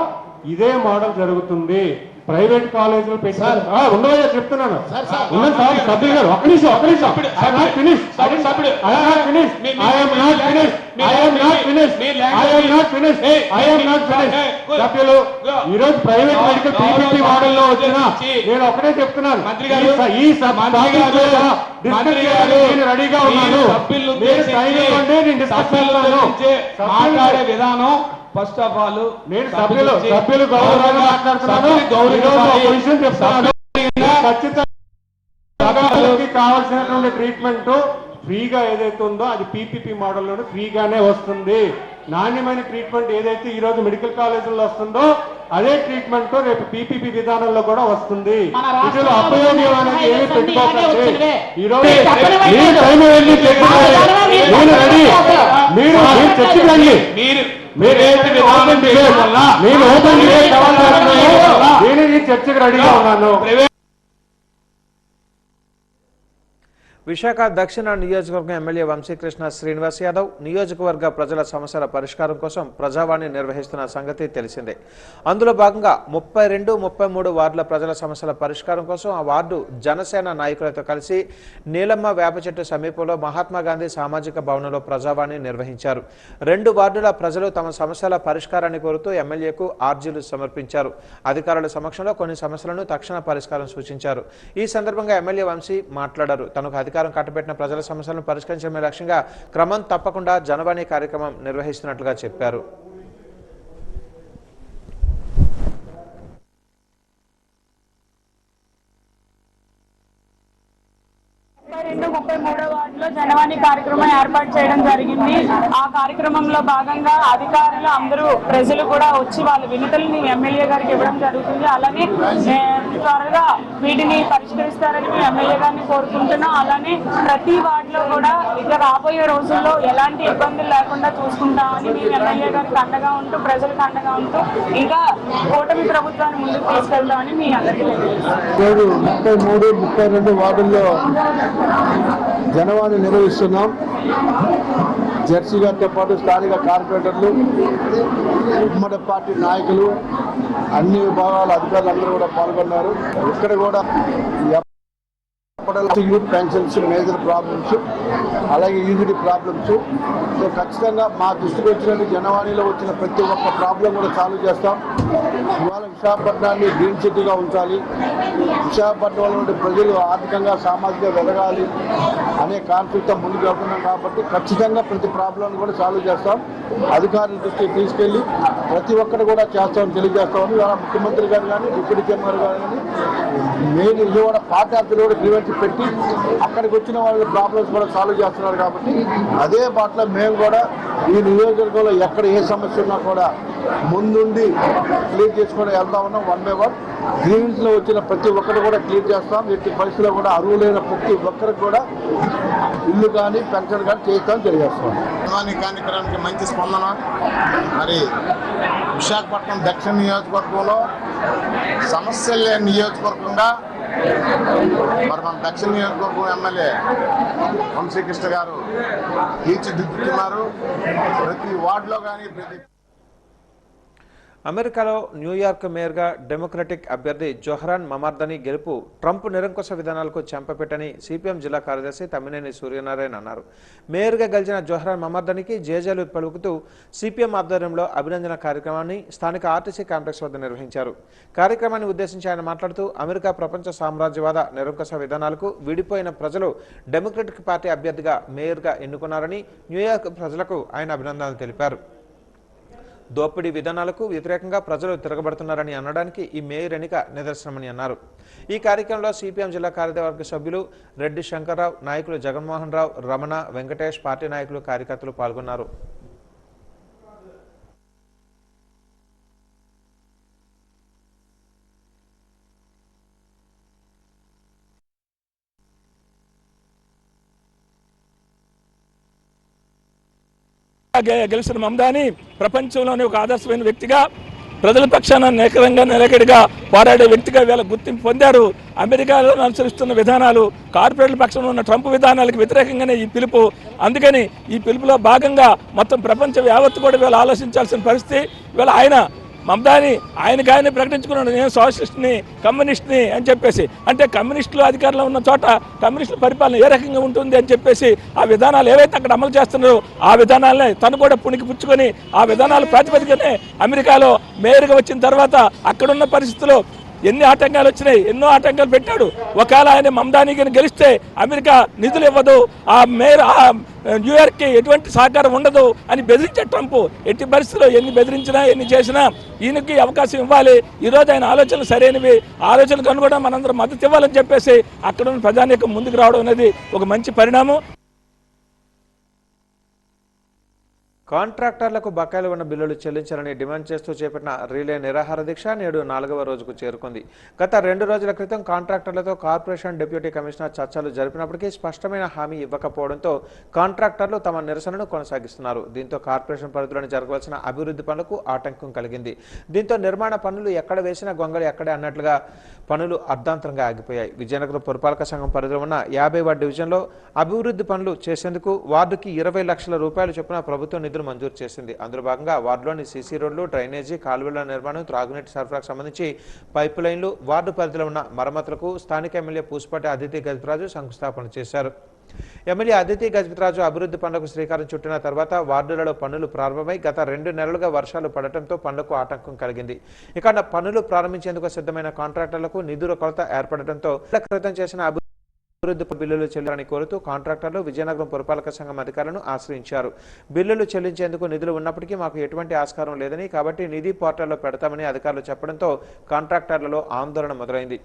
ఇదే మోడల్ జరుగుతుంది. ప్రైవేట్ కాలేజీలు పెట్టారు ఉండవయ్యా చెప్తున్నాను. సభ్యులు గారు ఒక్క నిమిషం సభ్యులు ఈరోజు ప్రైవేట్ మెడికల్ పీపీపీ మోడల్లో వచ్చిన నేను ఒకటే చెప్తున్నాను, ఈ రెడీగా ఉన్నాను. మాట్లాడే విధానం ఫస్ట్ ఆఫ్ ఆల్ నేను సభ్యులు గౌరవంగా మాట్లాడుతున్నాను. ఖచ్చితంగా కావాల్సినటువంటి ట్రీట్మెంట్ ఫ్రీగా ఏదైతే ఉందో అది పీపీపీ మోడల్లోనే ఫ్రీగానే వస్తుంది. నాణ్యమైన ట్రీట్మెంట్ ఏదైతే ఈ రోజు మెడికల్ కాలేజీల్లో వస్తుందో అదే ట్రీట్మెంట్ రేపు పీపీపీ విధానంలో కూడా వస్తుంది. వీటిలో అపయోగం అనేది ఏమి పెట్టుకోకండి. ఈ రోజు మీరు చర్చకి రండి. నేను ఈ చర్చకు రెడీగా ఉన్నాను. విశాఖ దక్షిణ నియోజకవర్గం ఎమ్మెల్యే వంశీకృష్ణ శ్రీనివాస్ యాదవ్ నియోజకవర్గ ప్రజల సమస్యల పరిష్కారం కోసం ప్రజావాణి నిర్వహిస్తున్న సంగతి తెలిసిందే. అందులో భాగంగా 32, 33 వార్డుల ప్రజల సమస్యల పరిష్కారం కోసం ఆ వార్డు జనసేన నాయకులతో కలిసి నీలమ్మ వేప చెట్టు సమీపంలో మహాత్మాగాంధీ సామాజిక భవనంలో ప్రజావాణి నిర్వహించారు. 2 వార్డుల ప్రజలు తమ సమస్యల పరిష్కారాన్ని కోరుతూ ఎమ్మెల్యేకు ఆర్జీలు సమర్పించారు. అధికారుల సమక్షంలో కొన్ని సమస్యలను తక్షణ పరిష్కారం సూచించారు. ఈ సందర్భంగా ఎమ్మెల్యే వంశీ మాట్లాడారు. తనకు అధికారం కట్టబెట్టిన ప్రజల సమస్యలను పరిష్కరించడమే లక్ష్యంగా క్రమం తప్పకుండా జనవాణి కార్యక్రమం నిర్వహిస్తున్నట్లుగా చెప్పారు. 33 వార్డులో జనవాణి కార్యక్రమం ఏర్పాటు చేయడం జరిగింది. ఆ కార్యక్రమంలో భాగంగా అధికారులు అందరూ ప్రజలు కూడా వచ్చి వాళ్ళ వినతుల్ని ఎమ్మెల్యే గారికి ఇవ్వడం జరుగుతుంది. అలానే త్వరగా వీటిని పరిష్కరిస్తారని మేము ఎమ్మెల్యే గారిని కోరుకుంటున్నాం. అలానే ప్రతి వార్డులో కూడా ఇక రాబోయే రోజుల్లో ఎలాంటి ఇబ్బందులు లేకుండా చూసుకుంటామని మేము ఎమ్మెల్యే గారికి అండగా ఉంటూ ప్రజలకు అండగా ఉంటూ ఇంకా కూటమి ప్రభుత్వాన్ని ముందుకు తీసుకెళ్తామని మీ అందరికీ తెలియజేస్తాం. 33, 32 వార్డుల్లో జనవాణి నిర్వహిస్తున్నాం. జెర్సీ గారితో పాటు స్థానిక కార్పొరేటర్లు, ఉమ్మడి పార్టీ నాయకులు, అన్ని విభాగాల అధికారులు అందరూ కూడా పాల్గొన్నారు. ఇక్కడ కూడా యూత్ పెన్షన్స్, మేజర్ ప్రాబ్లమ్స్, అలాగే యూనిటీ ప్రాబ్లమ్స్. సో ఖచ్చితంగా మా దృష్టికి వచ్చినట్టు జనవాణిలో వచ్చిన ప్రతి ఒక్క ప్రాబ్లం కూడా సాల్వ్ చేస్తాం. ఇవాళ విశాఖపట్నాన్ని గ్రీన్ సిటీగా ఉంచాలి, విశాఖపట్నంలో ఉండే ప్రజలు ఆర్థికంగా సామాజికంగా ఎదగాలి అనే కాన్సెప్ట్తో ముందుకు వెళ్తున్నాం. కాబట్టి ఖచ్చితంగా ప్రతి ప్రాబ్లం కూడా సాల్వ్ చేస్తాం. అధికారుల దృష్టికి తీసుకెళ్లి ప్రతి ఒక్కరు కూడా చేస్తామని తెలియజేస్తామని ఇవాళ ముఖ్యమంత్రి గారు కానీ, డిప్యూటీ చైర్మన్ గారు కానీ మెయిన్ విజయవాడ పార్టీ ఆఫీసులో కూడా గ్రీవెన్స్ పెట్టి అక్కడికి వచ్చిన వాళ్ళ ప్రాబ్లమ్స్ కూడా సాల్వ్ చేస్తున్నారు. కాబట్టి అదే బాటలో మేము కూడా ఈ నియోజకవర్గంలో ఎక్కడ ఏ సమస్య ఉన్నా కూడా ముందుండి క్లియర్ చేసుకొని వెళ్తా ఉన్నాం. 1 by 1 గ్రీవెన్స్లో వచ్చిన ప్రతి ఒక్కరు కూడా క్లియర్ చేస్తాం. ఎట్టి పరిస్థితుల్లో కూడా అర్హులైన ప్రతి ఒక్కరికి కూడా ఇల్లు కానీ పెన్షన్ కానీ చేస్తామని తెలియజేస్తాం. కార్యక్రమానికి మంచి స్పందన. మరి విశాఖపట్నం దక్షిణ నియోజకవర్గంలో సమస్యలు లేని నియోజకవర్గంగా మరి మన దక్షిణ నియోజకవర్గం ఎమ్మెల్యే వంశీకృష్ణ గారు తీర్చిదిద్దుతున్నారు. ప్రతి వార్డులో కానీ అమెరికాలో న్యూయార్క్ మేయర్గా డెమోక్రటిక్ అభ్యర్థి జొహ్రాన్ మమార్దని గెలుపు ట్రంప్ నిరంకుశ విధానాలకు చెంపపెట్టని సిపిఎం జిల్లా కార్యదర్శి తమ్మినేని సూర్యనారాయణ అన్నారు. మేయర్గా గెలిచిన జొహ్రాన్ మమార్దనికి జేజేలు పలుకుతూ సిపిఎం ఆధ్వర్యంలో అభినందన కార్యక్రమాన్ని స్థానిక ఆర్టీసీ కాంప్లెక్స్ వద్ద నిర్వహించారు. కార్యక్రమాన్ని ఉద్దేశించి ఆయన మాట్లాడుతూ అమెరికా ప్రపంచ సామ్రాజ్యవాద నిరంకుశ విధానాలకు విడిపోయిన ప్రజలు డెమోక్రటిక్ పార్టీ అభ్యర్థిగా మేయర్గా ఎన్నుకున్నారని న్యూయార్క్ ప్రజలకు ఆయన అభినందనలు తెలిపారు. దోపిడీ విధానాలకు వ్యతిరేకంగా ప్రజలు తిరగబడుతున్నారని అనడానికి ఈ మేయర్ ఎన్నిక నిదర్శనమని అన్నారు. ఈ కార్యక్రమంలో సిపిఎం జిల్లా కార్యవర్గ సభ్యులు రెడ్డి శంకర్రావు, నాయకులు జగన్మోహన్ రావు, రమణ, వెంకటేష్, పార్టీ నాయకులు, కార్యకర్తలు పాల్గొన్నారు. గెలిచిన మమదాని ప్రపంచంలోని ఒక ఆదర్శమైన వ్యక్తిగా ప్రజల పక్షాన నేకరంగా నిలకడగా పోరాడే వ్యక్తిగా వీళ్ళ గుర్తింపు పొందారు. అమెరికాలో అనుసరిస్తున్న విధానాలు కార్పొరేట్ల పక్షంలో ఉన్న ట్రంప్ విధానాలకు వ్యతిరేకంగానే ఈ పిలుపు. అందుకని ఈ పిలుపులో భాగంగా మొత్తం ప్రపంచ యావత్తు కూడా వీళ్ళు ఆలోచించాల్సిన పరిస్థితి. వీళ్ళ ఆయన మమదాని ఆయనకు ప్రకటించుకున్నాడు, నేను సోషలిస్ట్ని, కమ్యూనిస్ట్ని అని చెప్పేసి. అంటే కమ్యూనిస్టులు అధికారంలో ఉన్న చోట కమ్యూనిస్టుల పరిపాలన ఏ రకంగా ఉంటుంది అని చెప్పేసి ఆ విధానాలు ఏవైతే అక్కడ అమలు చేస్తున్నారో ఆ విధానాలనే తను కూడా పుణికి పుచ్చుకొని ఆ విధానాలు ప్రాతిపదికనే అమెరికాలో మేయర్గా వచ్చిన తర్వాత అక్కడున్న పరిస్థితుల్లో ఎన్ని ఆటంకాలు వచ్చినాయి, ఎన్నో ఆటంకాలు పెట్టాడు. ఒకవేళ ఆయన మమదానికి గెలిస్తే అమెరికా నిధులు ఇవ్వదు, ఆ మేయర్ న్యూయార్క్కి ఎటువంటి సహకారం ఉండదు అని బెదిరించే ట్రంప్ ఎట్టి పరిస్థితుల్లో ఎన్ని బెదిరించినా ఎన్ని చేసినా ఈయనకి అవకాశం ఇవ్వాలి. ఈరోజు ఆయన ఆలోచనలు సరైనవి, ఆలోచనలకు అనుగుణంగా మనందరం మద్దతు ఇవ్వాలని చెప్పేసి అక్కడ ఉన్న ప్రజానీకం ముందుకు రావడం అనేది ఒక మంచి పరిణామం. కాంట్రాక్టర్లకు బకాయిలు ఉన్న బిల్లులు చెల్లించాలని డిమాండ్ చేస్తూ చేపట్టిన రిలే నిరాహార దీక్ష నేడు 4వ రోజుకు చేరుకుంది. గత 2 రోజుల క్రితం కాంట్రాక్టర్లతో కార్పొరేషన్ డిప్యూటీ కమిషనర్ చర్చలు జరిపినప్పటికీ స్పష్టమైన హామీ ఇవ్వకపోవడంతో కాంట్రాక్టర్లు తమ నిరసనను కొనసాగిస్తున్నారు. దీంతో కార్పొరేషన్ పరిధిలోని జరగవలసిన అభివృద్ధి పనులకు ఆటంకం కలిగింది. దీంతో నిర్మాణ పనులు ఎక్కడ వేసినా గొంగళి ఎక్కడే అన్నట్లుగా పనులు అర్ధాంతరంగా ఆగిపోయాయి. విజయనగరం పురపాలక సంఘం పరిధిలో ఉన్న 50వ డివిజన్లో అభివృద్ధి పనులు చేసేందుకు వార్డుకి 20 లక్షల రూపాయలు చొప్పున ప్రభుత్వం నిధులు మంజూరు చేసింది. అందులో భాగంగా వార్డులోని సీసీ రోడ్లు, డ్రైనేజీ, కాలువల నిర్మాణం, త్రాగునీటి సరఫరాకు సంబంధించి పైప్ లైన్లు, వార్డు పరిధిలో ఉన్న మరమ్మతులకు స్థానిక ఎమ్మెల్యే పూసపాటి అదితి గజపతిరాజు శంకుస్థాపన చేశారు. ఎమ్మెల్యే అదితి గజపతిరాజు అభివృద్ధి పనులకు శ్రీకారం చుట్టిన తర్వాత వార్డులలో పనులు ప్రారంభమై గత 2 నెలలుగా వర్షాలు పడటంతో పనులకు ఆటంకం కలిగింది. ఇక పనులు ప్రారంభించేందుకు సిద్ధమైన కాంట్రాక్టర్లకు నిధుల కొరత ఏర్పడటంతో క్రితం చేసిన అభివృద్ధి బిల్లులు చెల్లించాలని కోరుతూ కాంట్రాక్టర్లు విజయనగరం పురపాలక సంఘం అధికారులను ఆశ్రయించారు. బిల్లులు చెల్లించేందుకు నిధులు ఉన్నప్పటికీ మాకు ఎటువంటి ఆస్కారం లేదని, కాబట్టి నిధి పోర్టల్లో పెడతామని అధికారులు చెప్పడంతో కాంట్రాక్టర్లలో ఆందోళన మొదలైంది.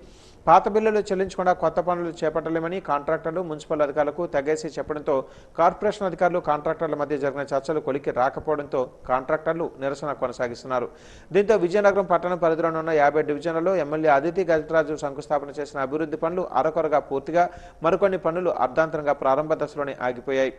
పాత బిల్లులు చెల్లించకుండా కొత్త పనులు చేపట్టలేమని కాంట్రాక్టర్లు మున్సిపల్ అధికారులకు తెగేసి చెప్పడంతో కార్పొరేషన్ అధికారులు కాంట్రాక్టర్ల మధ్య జరిగిన చర్చలు కొలికి రాకపోవడంతో కాంట్రాక్టర్లు నిరసన కొనసాగిస్తున్నారు. దీంతో విజయనగరం పట్టణం పరిధిలోని ఉన్న 50 డివిజన్లలో ఎమ్మెల్యే అదితి గజపతిరాజు శంకుస్థాపన చేసిన అభివృద్ధి పనులు అరకొరగా పూర్తిగా, మరికొన్ని పనులు అర్ధాంతరంగా ప్రారంభ దశలోనే ఆగిపోయాయి.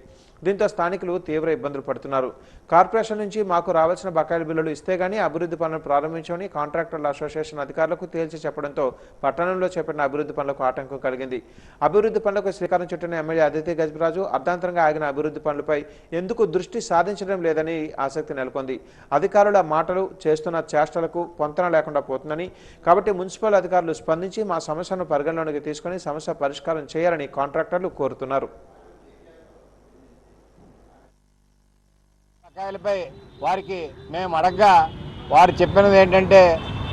దీంతో స్థానికులు తీవ్ర ఇబ్బందులు పడుతున్నారు. కార్పొరేషన్ నుంచి మాకు రావాల్సిన బకాయిల బిల్లులు ఇస్తే గానీ అభివృద్ధి పనులు ప్రారంభించమని కాంట్రాక్టర్ల అసోసియేషన్ అధికారులకు తేల్చి చెప్పడంతో పట్టణంలో చేపట్టిన అభివృద్ధి పనులకు ఆటంకం కలిగింది. అభివృద్ధి పనులకు శ్రీకారం చుట్టిన ఎమ్మెల్యే అదితి గజపతిరాజు అర్ధాంతరంగా ఆగిన అభివృద్ధి పనులపై ఎందుకు దృష్టి సాధించడం లేదని ఆసక్తి నెలకొంది. అధికారుల మాటలు చేస్తున్న చేష్టలకు పొంతన లేకుండా పోతుందని, కాబట్టి మున్సిపల్ అధికారులు స్పందించి మా సమస్యను పరిగణలోకి తీసుకుని సమస్య పరిష్కారం చేయాలని కాంట్రాక్టర్లు కోరుతున్నారు. బకాయిలపై వారికి మేము అడగ్గా వారు చెప్పినది ఏంటంటే,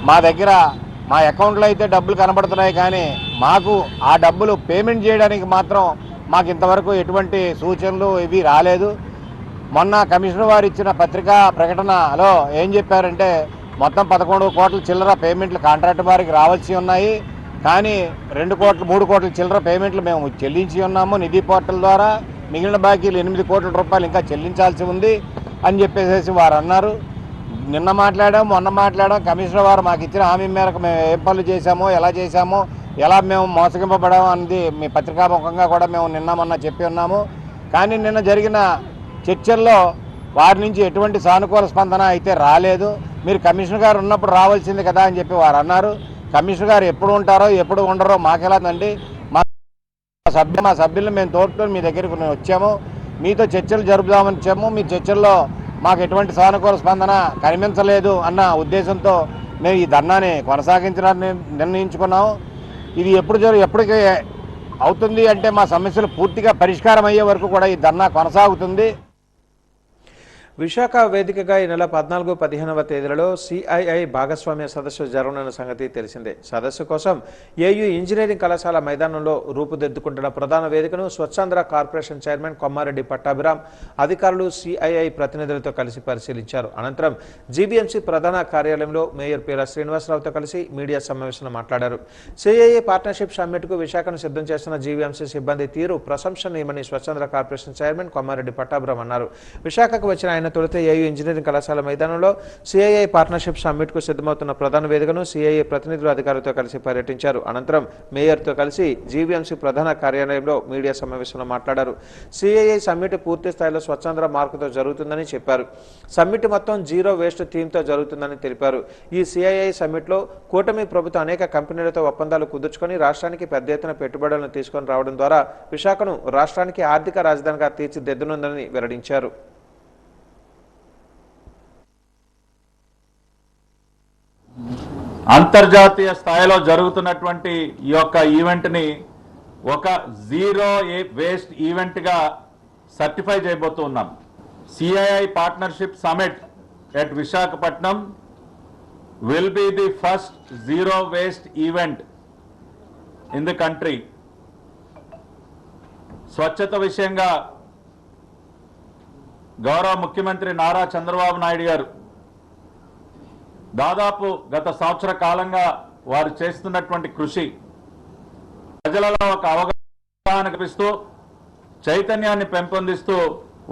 మా దగ్గర మా అకౌంట్లో అయితే డబ్బులు కనబడుతున్నాయి, కానీ మాకు ఆ డబ్బులు పేమెంట్ చేయడానికి మాత్రం మాకు ఇంతవరకు ఎటువంటి సూచనలు ఇవి రాలేదు. మొన్న కమిషనర్ వారు ఇచ్చిన పత్రికా ప్రకటనలో ఏం చెప్పారంటే, మొత్తం 11 కోట్ల చిల్లర పేమెంట్లు కాంట్రాక్ట్ వారికి రావాల్సి ఉన్నాయి, కానీ 2 కోట్లు 3 కోట్ల చిల్లర పేమెంట్లు మేము చెల్లించి ఉన్నాము నిధి పోర్టల్ ద్వారా. మిగిలిన బాకీలు 8 కోట్ల రూపాయలు ఇంకా చెల్లించాల్సి ఉంది అని చెప్పేసి వారు అన్నారు. నిన్న మాట్లాడాం, మొన్న మాట్లాడాం. కమిషనర్ వారు మాకు ఇచ్చిన హామీ మేరకు మేము ఏం పనులు చేశామో, ఎలా చేశామో, ఎలా మేము మోసగింపబడామో అన్నది మీ పత్రికాముఖంగా కూడా మేము నిన్న మొన్న చెప్పి ఉన్నాము. కానీ నిన్న జరిగిన చర్చల్లో వారి నుంచి ఎటువంటి సానుకూల స్పందన అయితే రాలేదు. మీరు కమిషనర్ గారు ఉన్నప్పుడు రావాల్సింది కదా అని చెప్పి వారు అన్నారు. కమిషనర్ గారు ఎప్పుడు ఉంటారో ఎప్పుడు ఉండరో మాకెలాదండి. మా సభ్యులను మేము తోడుకొని మీ దగ్గరికి వచ్చాము, మీతో చర్చలు జరుపుదామని వచ్చాము. మీ చర్చల్లో మాకు ఎటువంటి సానుకూల స్పందన కనిపించలేదు అన్న ఉద్దేశంతో మేము ఈ ధర్నాని కొనసాగించడానికి నిర్ణయించుకున్నాము. ఇది ఎప్పటికి అవుతుంది అంటే మా సమస్యలు పూర్తిగా పరిష్కారం అయ్యే వరకు కూడా ఈ ధర్నా కొనసాగుతుంది. విశాఖ వేదికగా ఈ నెల 14, 15వ తేదీలలో సిఐఐ భాగస్వామ్య సదస్సు జరగనున్న సంగతి తెలిసిందే. సదస్సు కోసం ఏయూ ఇంజనీరింగ్ కళాశాల మైదానంలో రూపుదిద్దుకుంటున్న ప్రధాన వేదికను స్వచ్ఛాంధ్ర కార్పొరేషన్ చైర్మన్ కొమ్మారెడ్డి పట్టాభిరామ్ అధికారులు సిఐఐ ప్రతినిధులతో కలిసి పరిశీలించారు. అనంతరం జీబీఎంసీ ప్రధాన కార్యాలయంలో మేయర్ పీరా శ్రీనివాసరావుతో కలిసి మీడియా సమావేశంలో మాట్లాడారు. సిఐఐ పార్ట్నర్షిప్ సమ్మిట్కు విశాఖను సిద్ధం చేస్తున్న జీబీఎంసీ సిబ్బంది తీరు ప్రశంసనీయమని స్వచ్ఛాంధ్ర కార్పొరేషన్ చైర్మన్ కొమ్మారెడ్డి పట్టాభిరామ్ అన్నారు. విశాఖకు వచ్చిన ఆయన తొలుత ఏయూ ఇంజనీరింగ్ కళాశాల మైదానంలో సిఐఐ పార్ట్నర్షిప్ సమ్మిట్కు సిద్ధమవుతున్న ప్రధాన వేదికను సిఐఐ ప్రతినిధులు అధికారులతో కలిసి పర్యటించారు. అనంతరం మేయర్తో కలిసి జీబీఎంసీ ప్రధాన కార్యాలయంలో మీడియా సమావేశంలో మాట్లాడారు. సిఐఐ సమ్మిట్ పూర్తి స్థాయిలో స్వచ్ఛాంధ్ర మార్కుతో జరుగుతుందని చెప్పారు. సమ్మిట్ మొత్తం జీరో వేస్ట్ థీమ్తో జరుగుతుందని తెలిపారు. ఈ సిఐఐ సమ్మిట్లో కూటమి ప్రభుత్వం అనేక కంపెనీలతో ఒప్పందాలు కుదుర్చుకొని రాష్ట్రానికి పెద్ద ఎత్తున పెట్టుబడులను తీసుకొని రావడం ద్వారా విశాఖను రాష్ట్రానికి ఆర్థిక రాజధానిగా తీర్చిదిద్దనుందని వెల్లడించారు. అంతర్జాతీయ స్థాయిలో జరుగుతున్నటువంటి ఈ యొక్క ఈవెంట్ని ఒక జీరో వేస్ట్ ఈవెంట్గా సర్టిఫై చేయబోతున్నాం. CII partnership summit at Visakhapatnam will be the first zero waste event in the country. స్వచ్ఛత విషయంగా గౌరవ ముఖ్యమంత్రి నారా చంద్రబాబు నాయుడు గారు దాదాపు గత సంవత్సర కాలంగా వారు చేస్తున్నటువంటి కృషి ప్రజలలో ఒక అవగాహన కల్పిస్తూ చైతన్యాన్ని పెంపొందిస్తూ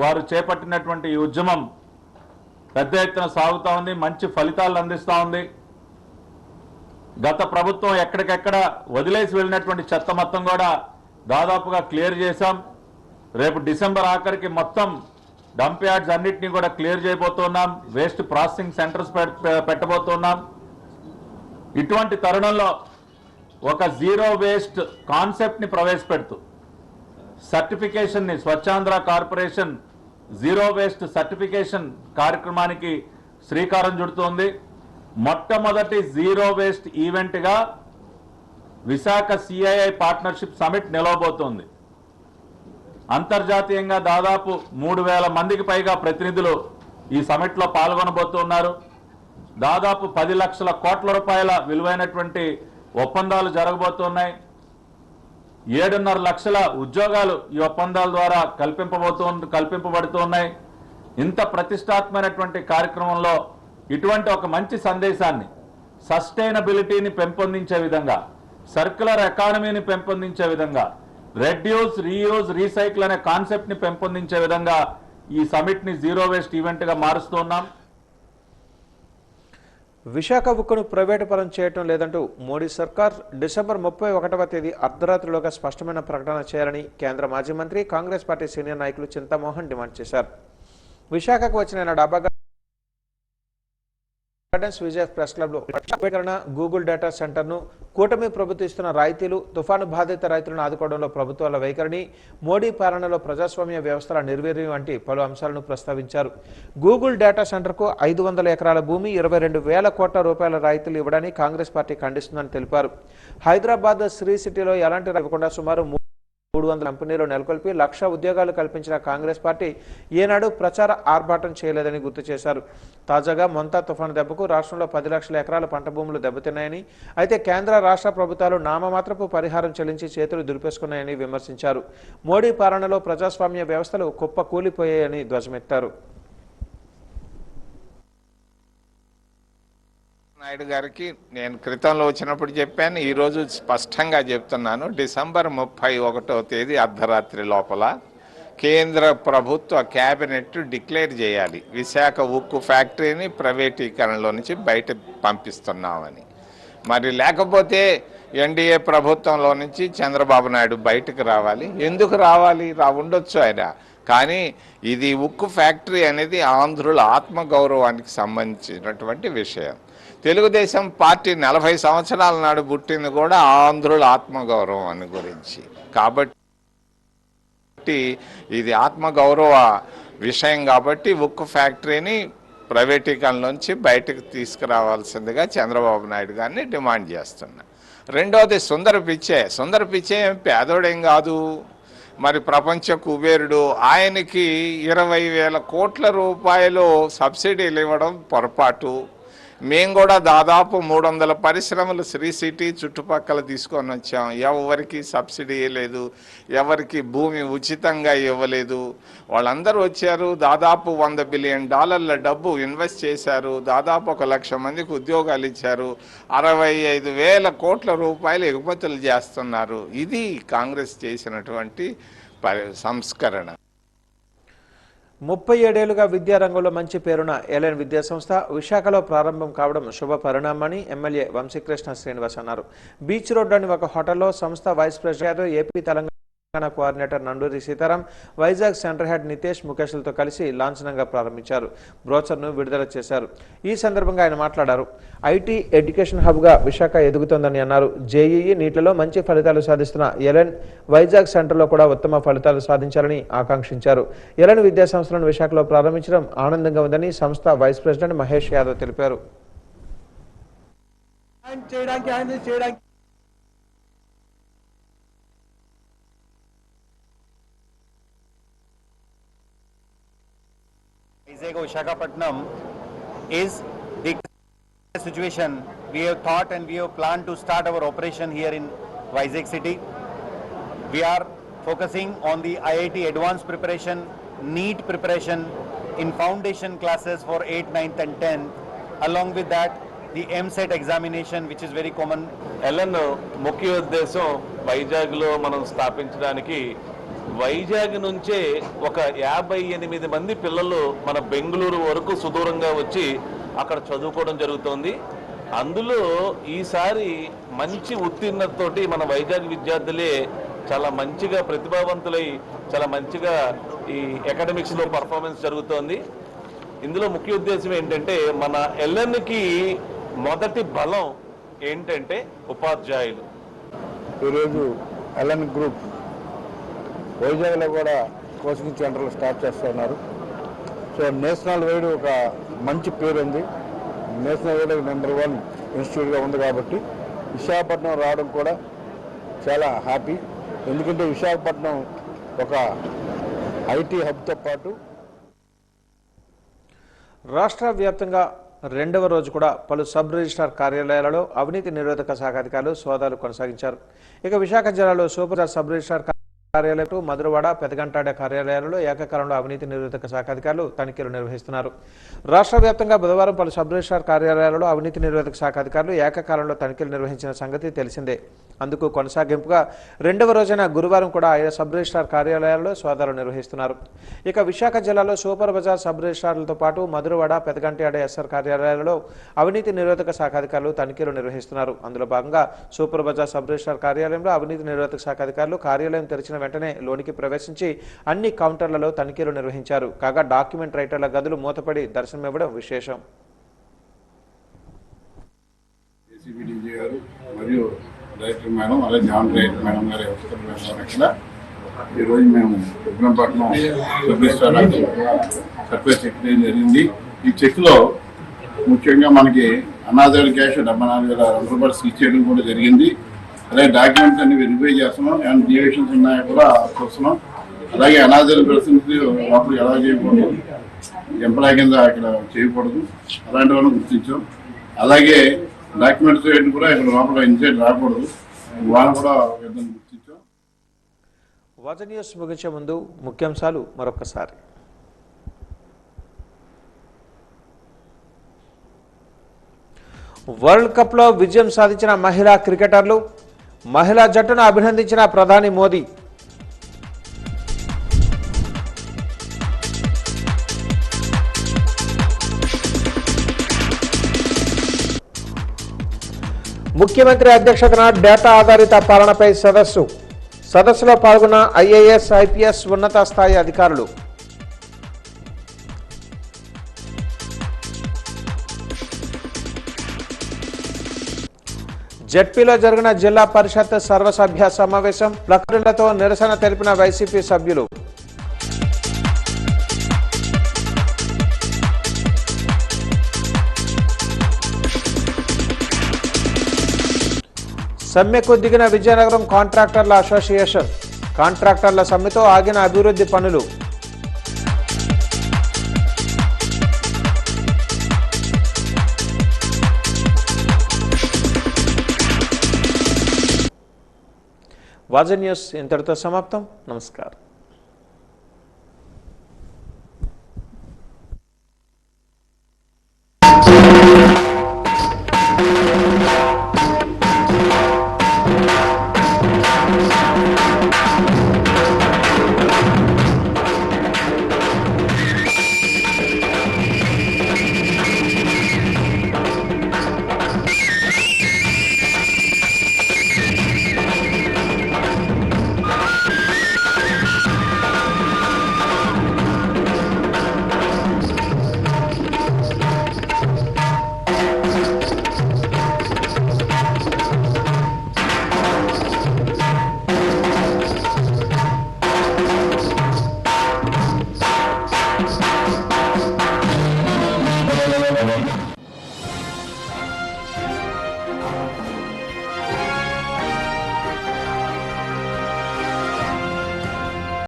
వారు చేపట్టినటువంటి ఈ ఉద్యమం పెద్ద ఎత్తున సాగుతూ ఉంది, మంచి ఫలితాలను అందిస్తూ ఉంది. గత ప్రభుత్వం ఎక్కడికెక్కడ వదిలేసి వెళ్ళినటువంటి చెత్త మొత్తం కూడా దాదాపుగా క్లియర్ చేశాం. రేపు డిసెంబర్ ఆఖరికి మొత్తం డంప్ యార్డ్స్ అన్నింటినీ కూడా క్లియర్ చేయబోతున్నాం. వేస్ట్ ప్రాసెసింగ్ సెంటర్స్ పెట్టబోతున్నాం. ఇటువంటి తరుణంలో ఒక జీరో వేస్ట్ కాన్సెప్ట్ని ప్రవేశపెడుతూ సర్టిఫికేషన్ని Swachhandhra corporation zero waste certification కార్యక్రమానికి శ్రీకారం చుడుతోంది. మొట్టమొదటి జీరో వేస్ట్ ఈవెంట్గా విశాఖ సిఐఐ పార్ట్నర్షిప్ సమిట్ నిలవబోతోంది. అంతర్జాతీయంగా దాదాపు 3,000 మందికి పైగా ప్రతినిధులు ఈ సమిట్లో పాల్గొనబోతున్నారు. దాదాపు 10 లక్షల కోట్ల రూపాయల విలువైనటువంటి ఒప్పందాలు జరగబోతున్నాయి. 7.5 లక్షల ఉద్యోగాలు ఈ ఒప్పందాల ద్వారా కల్పింపబడుతున్నాయి. ఇంత ప్రతిష్టాత్మకమైనటువంటి కార్యక్రమంలో ఇటువంటి ఒక మంచి సందేశాన్ని సస్టైనబిలిటీని పెంపొందించే విధంగా, సర్క్యులర్ ఎకానమీని పెంపొందించే విధంగా, రెడ్యూస్ రీయూజ్ రీసైకిల్ అనే కాన్సెప్ట్ని పెంపొందించే విధంగా ఈ సమిట్ని జీరో వేస్ట్ ఈవెంట్గా మారుస్తున్నాం. విశాఖ ఉక్కును ప్రైవేటు పరం చేయటం లేదంటూ మోడీ సర్కార్ డిసెంబర్ 31వ తేదీ అర్ధరాత్రిలోగా స్పష్టమైన ప్రకటన చేయాలని కేంద్ర మాజీ మంత్రి, కాంగ్రెస్ పార్టీ సీనియర్ నాయకులు చింతామోహన్ డిమాండ్ చేశారు. విశాఖకు వచ్చిన డాబా గార్డెన్స్ విజయ్ ప్రెస్ క్లబ్లో గూగుల్ డేటా సెంటర్ను, కూటమి ప్రభుత్వం ఇస్తున్న రాయితీలు, తుఫాను బాధిత రైతులను ఆదుకోవడంలో ప్రభుత్వాల వైఖరిని, మోడీ పాలనలో ప్రజాస్వామ్య వ్యవస్థల నిర్వీర్యం వంటి పలు అంశాలను ప్రస్తావించారు. గూగుల్ డేటా సెంటర్కు 500 ఎకరాల భూమి, 22,000 కోట్ల రూపాయల రాయితీలు ఇవ్వడాన్ని కాంగ్రెస్ పార్టీ ఖండిస్తుందని తెలిపారు. హైదరాబాద్ శ్రీ సిటీలో ఎలాంటి ఇవ్వకుండా సుమారు 300 కంపెనీలు నెలకొల్పి 1,00,000 ఉద్యోగాలు కల్పించిన కాంగ్రెస్ పార్టీ ఏనాడు ప్రచార ఆర్భాటం చేయలేదని గుర్తు చేశారు. తాజాగా మొంతా తుఫాను దెబ్బకు రాష్ట్రంలో 10 లక్షల ఎకరాల పంట భూములు దెబ్బతిన్నాయని, అయితే కేంద్ర రాష్ట్ర ప్రభుత్వాలు నామమాత్రపు పరిహారం చెల్లించి చేతులు దులిపేసుకున్నాయని విమర్శించారు. మోడీ పాలనలో ప్రజాస్వామ్య వ్యవస్థలు కుప్పకూలిపోయాయని ధ్వజమెత్తారు. నాయుడు గారికి నేను క్రితంలో వచ్చినప్పుడు చెప్పాను, ఈరోజు స్పష్టంగా చెప్తున్నాను. డిసెంబర్ 31వ తేదీ అర్ధరాత్రి లోపల కేంద్ర ప్రభుత్వ క్యాబినెట్ డిక్లేర్ చేయాలి విశాఖ ఉక్కు ఫ్యాక్టరీని ప్రైవేటీకరణలో నుంచి బయట పంపిస్తున్నామని. మరి లేకపోతే ఎన్డీఏ ప్రభుత్వంలో నుంచి చంద్రబాబు నాయుడు బయటకు రావాలి. ఎందుకు రావాలి? ఉండొచ్చు ఆయన, కానీ ఇది ఉక్కు ఫ్యాక్టరీ అనేది ఆంధ్రుల ఆత్మగౌరవానికి సంబంధించినటువంటి విషయం. తెలుగుదేశం పార్టీ 40 సంవత్సరాల నాడు పుట్టింది కూడా ఆంధ్రుల ఆత్మగౌరవం అని గురించి. కాబట్టి ఇది ఆత్మగౌరవ విషయం కాబట్టి ఉక్కు ఫ్యాక్టరీని ప్రైవేటీకరణలోంచి బయటకు తీసుకురావాల్సిందిగా చంద్రబాబు నాయుడు గారిని డిమాండ్ చేస్తున్నా. రెండోది సుందర పిచ్చే ఏం పేదోడేం కాదు, మరి ప్రపంచ కుబేరుడు. ఆయనకి 20,000 కోట్ల రూపాయలు సబ్సిడీలు ఇవ్వడం పొరపాటు. మేము కూడా దాదాపు 300 పరిశ్రమలు శ్రీ సిటీ చుట్టుపక్కల తీసుకొని వచ్చాం. ఎవరికి సబ్సిడీ ఇవ్వలేదు, ఎవరికి భూమి ఉచితంగా ఇవ్వలేదు. వాళ్ళందరూ వచ్చారు, దాదాపు $100 బిలియన్ డబ్బు ఇన్వెస్ట్ చేశారు, దాదాపు 1 లక్ష మందికి ఉద్యోగాలు ఇచ్చారు, 65,000 కోట్ల రూపాయలు ఎగుమతులు చేస్తున్నారు. ఇది కాంగ్రెస్ చేసినటువంటి సంస్కరణ. 37 ఏళ్లుగా విద్యారంగంలో మంచి పేరున్న ఎల్ఎన్ విద్యాసంస్థ విశాఖలో ప్రారంభం కావడం శుభ పరిణామని ఎమ్మెల్యే వంశీకృష్ణ శ్రీనివాస్ అన్నారు. బీచ్ రోడ్లోని ఒక హోటల్లో సంస్థ vice president AP Telangana coordinator Nanduri Sitaram, Vizag centre head Nitesh ముఖేష్లతో కలిసి లాంఛనంగా ప్రారంభించారు. బ్రోచర్ను విడుదల చేశారు. ఈ సందర్భంగా ఆయన మాట్లాడారు. ఐటీ ఎడ్యుకేషన్ హబ్గా విశాఖ ఎదుగుతోందని అన్నారు. జేఈఈ నీట్లలో మంచి ఫలితాలు సాధిస్తున్న ఎల్ఎన్ వైజాగ్ సెంటర్లో కూడా ఉత్తమ ఫలితాలు సాధించాలని ఆకాంక్షించారు. ఎల్ఎన్ విద్యాసంస్థలను విశాఖలో ప్రారంభించడం ఆనందంగా ఉందని సంస్థ వైస్ ప్రెసిడెంట్ మహేష్ యాదవ్ తెలిపారు. Visakhapatnam is the situation. We have thought and we have planned to start our operation here in Vizag city. We are focusing on the IIT advanced preparation, NEET preparation in foundation classes for 8th, 9th and 10th. Along with that, the MSET examination, which is very common. L N ముఖ్య ఉద్దేశం వైజాగ్లో మనం స్థాపించడానికి, వైజాగ్ నుంచే ఒక 58 మంది పిల్లలు మన బెంగళూరు వరకు సుదూరంగా వచ్చి అక్కడ చదువుకోవడం జరుగుతోంది. అందులో ఈసారి మంచి ఉత్తీర్ణతతోటి మన వైజాగ్ విద్యార్థులే చాలా మంచిగా ప్రతిభావంతులై చాలా మంచిగా ఈ అకాడమిక్స్లో పర్ఫార్మెన్స్ జరుగుతోంది. ఇందులో ముఖ్య ఉద్దేశం ఏంటంటే మన ఎల్ఎన్కి మొదటి బలం ఏంటంటే ఉపాధ్యాయులు. ఈరోజు ఎల్ఎన్ గ్రూప్ వైజాగ్లో కూడా కోచింగ్ సెంటర్లు స్టార్ట్ చేస్తున్నారు. సో నేషనల్ వైడ్ ఒక మంచి పేరు ఉంది. నేషనల్ వైడ్ #1 ఇన్స్టిట్యూట్గా ఉంది కాబట్టి విశాఖపట్నం రావడం కూడా చాలా హ్యాపీ. ఎందుకంటే విశాఖపట్నం ఒక ఐటీ హబ్తో పాటు రాష్ట్ర వ్యాప్తంగా 2వ రోజు కూడా పలు సబ్ రిజిస్ట్రార్ కార్యాలయాలలో అవినీతి నిరోధక శాఖ అధికారులు సోదాలు కొనసాగించారు. ఇక విశాఖ జిల్లాలో సూపర్ సబ్ రిజిస్ట్రార్ కార్యాలయాలు, మధురవాడ, పెదగంటాడ కార్యాలయాలలో ఏకకాలంలో అవినీతి నిరోధక శాఖ అధికారులు తనిఖీలు నిర్వహిస్తున్నారు. రాష్ట్ర వ్యాప్తంగా బుధవారం పలు సబ్ రిజిస్ట్రార్ కార్యాలయాలలో అవినీతి నిరోధక శాఖ అధికారులు ఏకకాలంలో తనిఖీలు నిర్వహించిన సంగతి తెలిసిందే. అందుకు కొనసాగింపుగా 2వ రోజైన గురువారం కూడా ఆయా సబ్ రిజిస్ట్రార్ కార్యాలయాల్లో సోదాలు నిర్వహిస్తున్నారు. ఇక విశాఖ జిల్లాలో సూపర్ బజార్ సబ్ రిజిస్ట్రార్లతో పాటు మధురవాడ, పెదగంటాడ ఎస్ఆర్ కార్యాలయాలలో అవినీతి నిరోధక శాఖ అధికారులు తనిఖీలు నిర్వహిస్తున్నారు. అందులో భాగంగా సూపర్ బజార్ సబ్ రిజిస్ట్రార్ కార్యాలయంలో అవినీతి నిరోధక శాఖ అధికారులు కార్యాలయం తెరిచిన వెంటనే లోనికి ప్రవేశించి అన్ని కౌంటర్లలో తనిఖీలు నిర్వహించారు. కాగా డాక్యుమెంట్ రైటర్ల గదులు మూతపడి దర్శనమివ్వడం విశేషం. మరియు డైరెక్టర్ మేడం, అలాగే జాయింట్ డైరెక్టర్ మేడం గారి ఇక్కడ ఈరోజు మేము విక్రమపట్నం సబ్ రిజిస్ట్రార్ సర్వే చెక్ జరిగింది. ఈ చెక్లో ముఖ్యంగా మనకి అనాథాల క్యాష్ 74,000 రూపాయలు సీజ్ చేయడం కూడా జరిగింది. అలాగే డాక్యుమెంట్స్ అన్ని వెరిఫై చేస్తున్నాం, ఏమైనా డివియేషన్స్ ఉన్నాయో కూడా చూస్తున్నాం. అలాగే అనాథాల పరిస్థితి లోపల ఎలా చేయకూడదు, ఎంప్లాయ్ కింద ఇక్కడ చేయకూడదు, అలాంటివన్నీ గుర్తించాం. అలాగే డాక్యుమెంట్స్ కూడా ఇక్కడ లోపల ఇన్సైడ్ రాకూడదు, వాళ్ళు కూడా గుర్తించాం. వాచ న్యూస్ ముగించే ముందు ముఖ్యాంశాలు మరొకసారి. వరల్డ్ కప్లో విజయం సాధించిన మహిళా క్రికెటర్లు, మహిళా జట్టును అభినందించిన ప్రధాని మోదీ. ముఖ్యమంత్రి అధ్యక్షతన డేటా ఆధారిత పాలనపై సదస్సులో పాల్గొన్న ఐఏఎస్, ఐపీఎస్ ఉన్నత స్థాయి అధికారులు. జెడ్పీలో జరిగిన జిల్లా పరిషత్ సర్వసభ్య సమావేశం, ప్లకార్డులతో నిరసన తెలిపిన వైసీపీ సభ్యులు. సమ్మెకు దిగిన విజయనగరం కాంట్రాక్టర్ల అసోసియేషన్. కాంట్రాక్టర్ల సమ్మెతో ఆగిన అభివృద్ధి పనులు. వాజీ న్యూస్ ఇంతటితో సమాప్తం. నమస్కారం.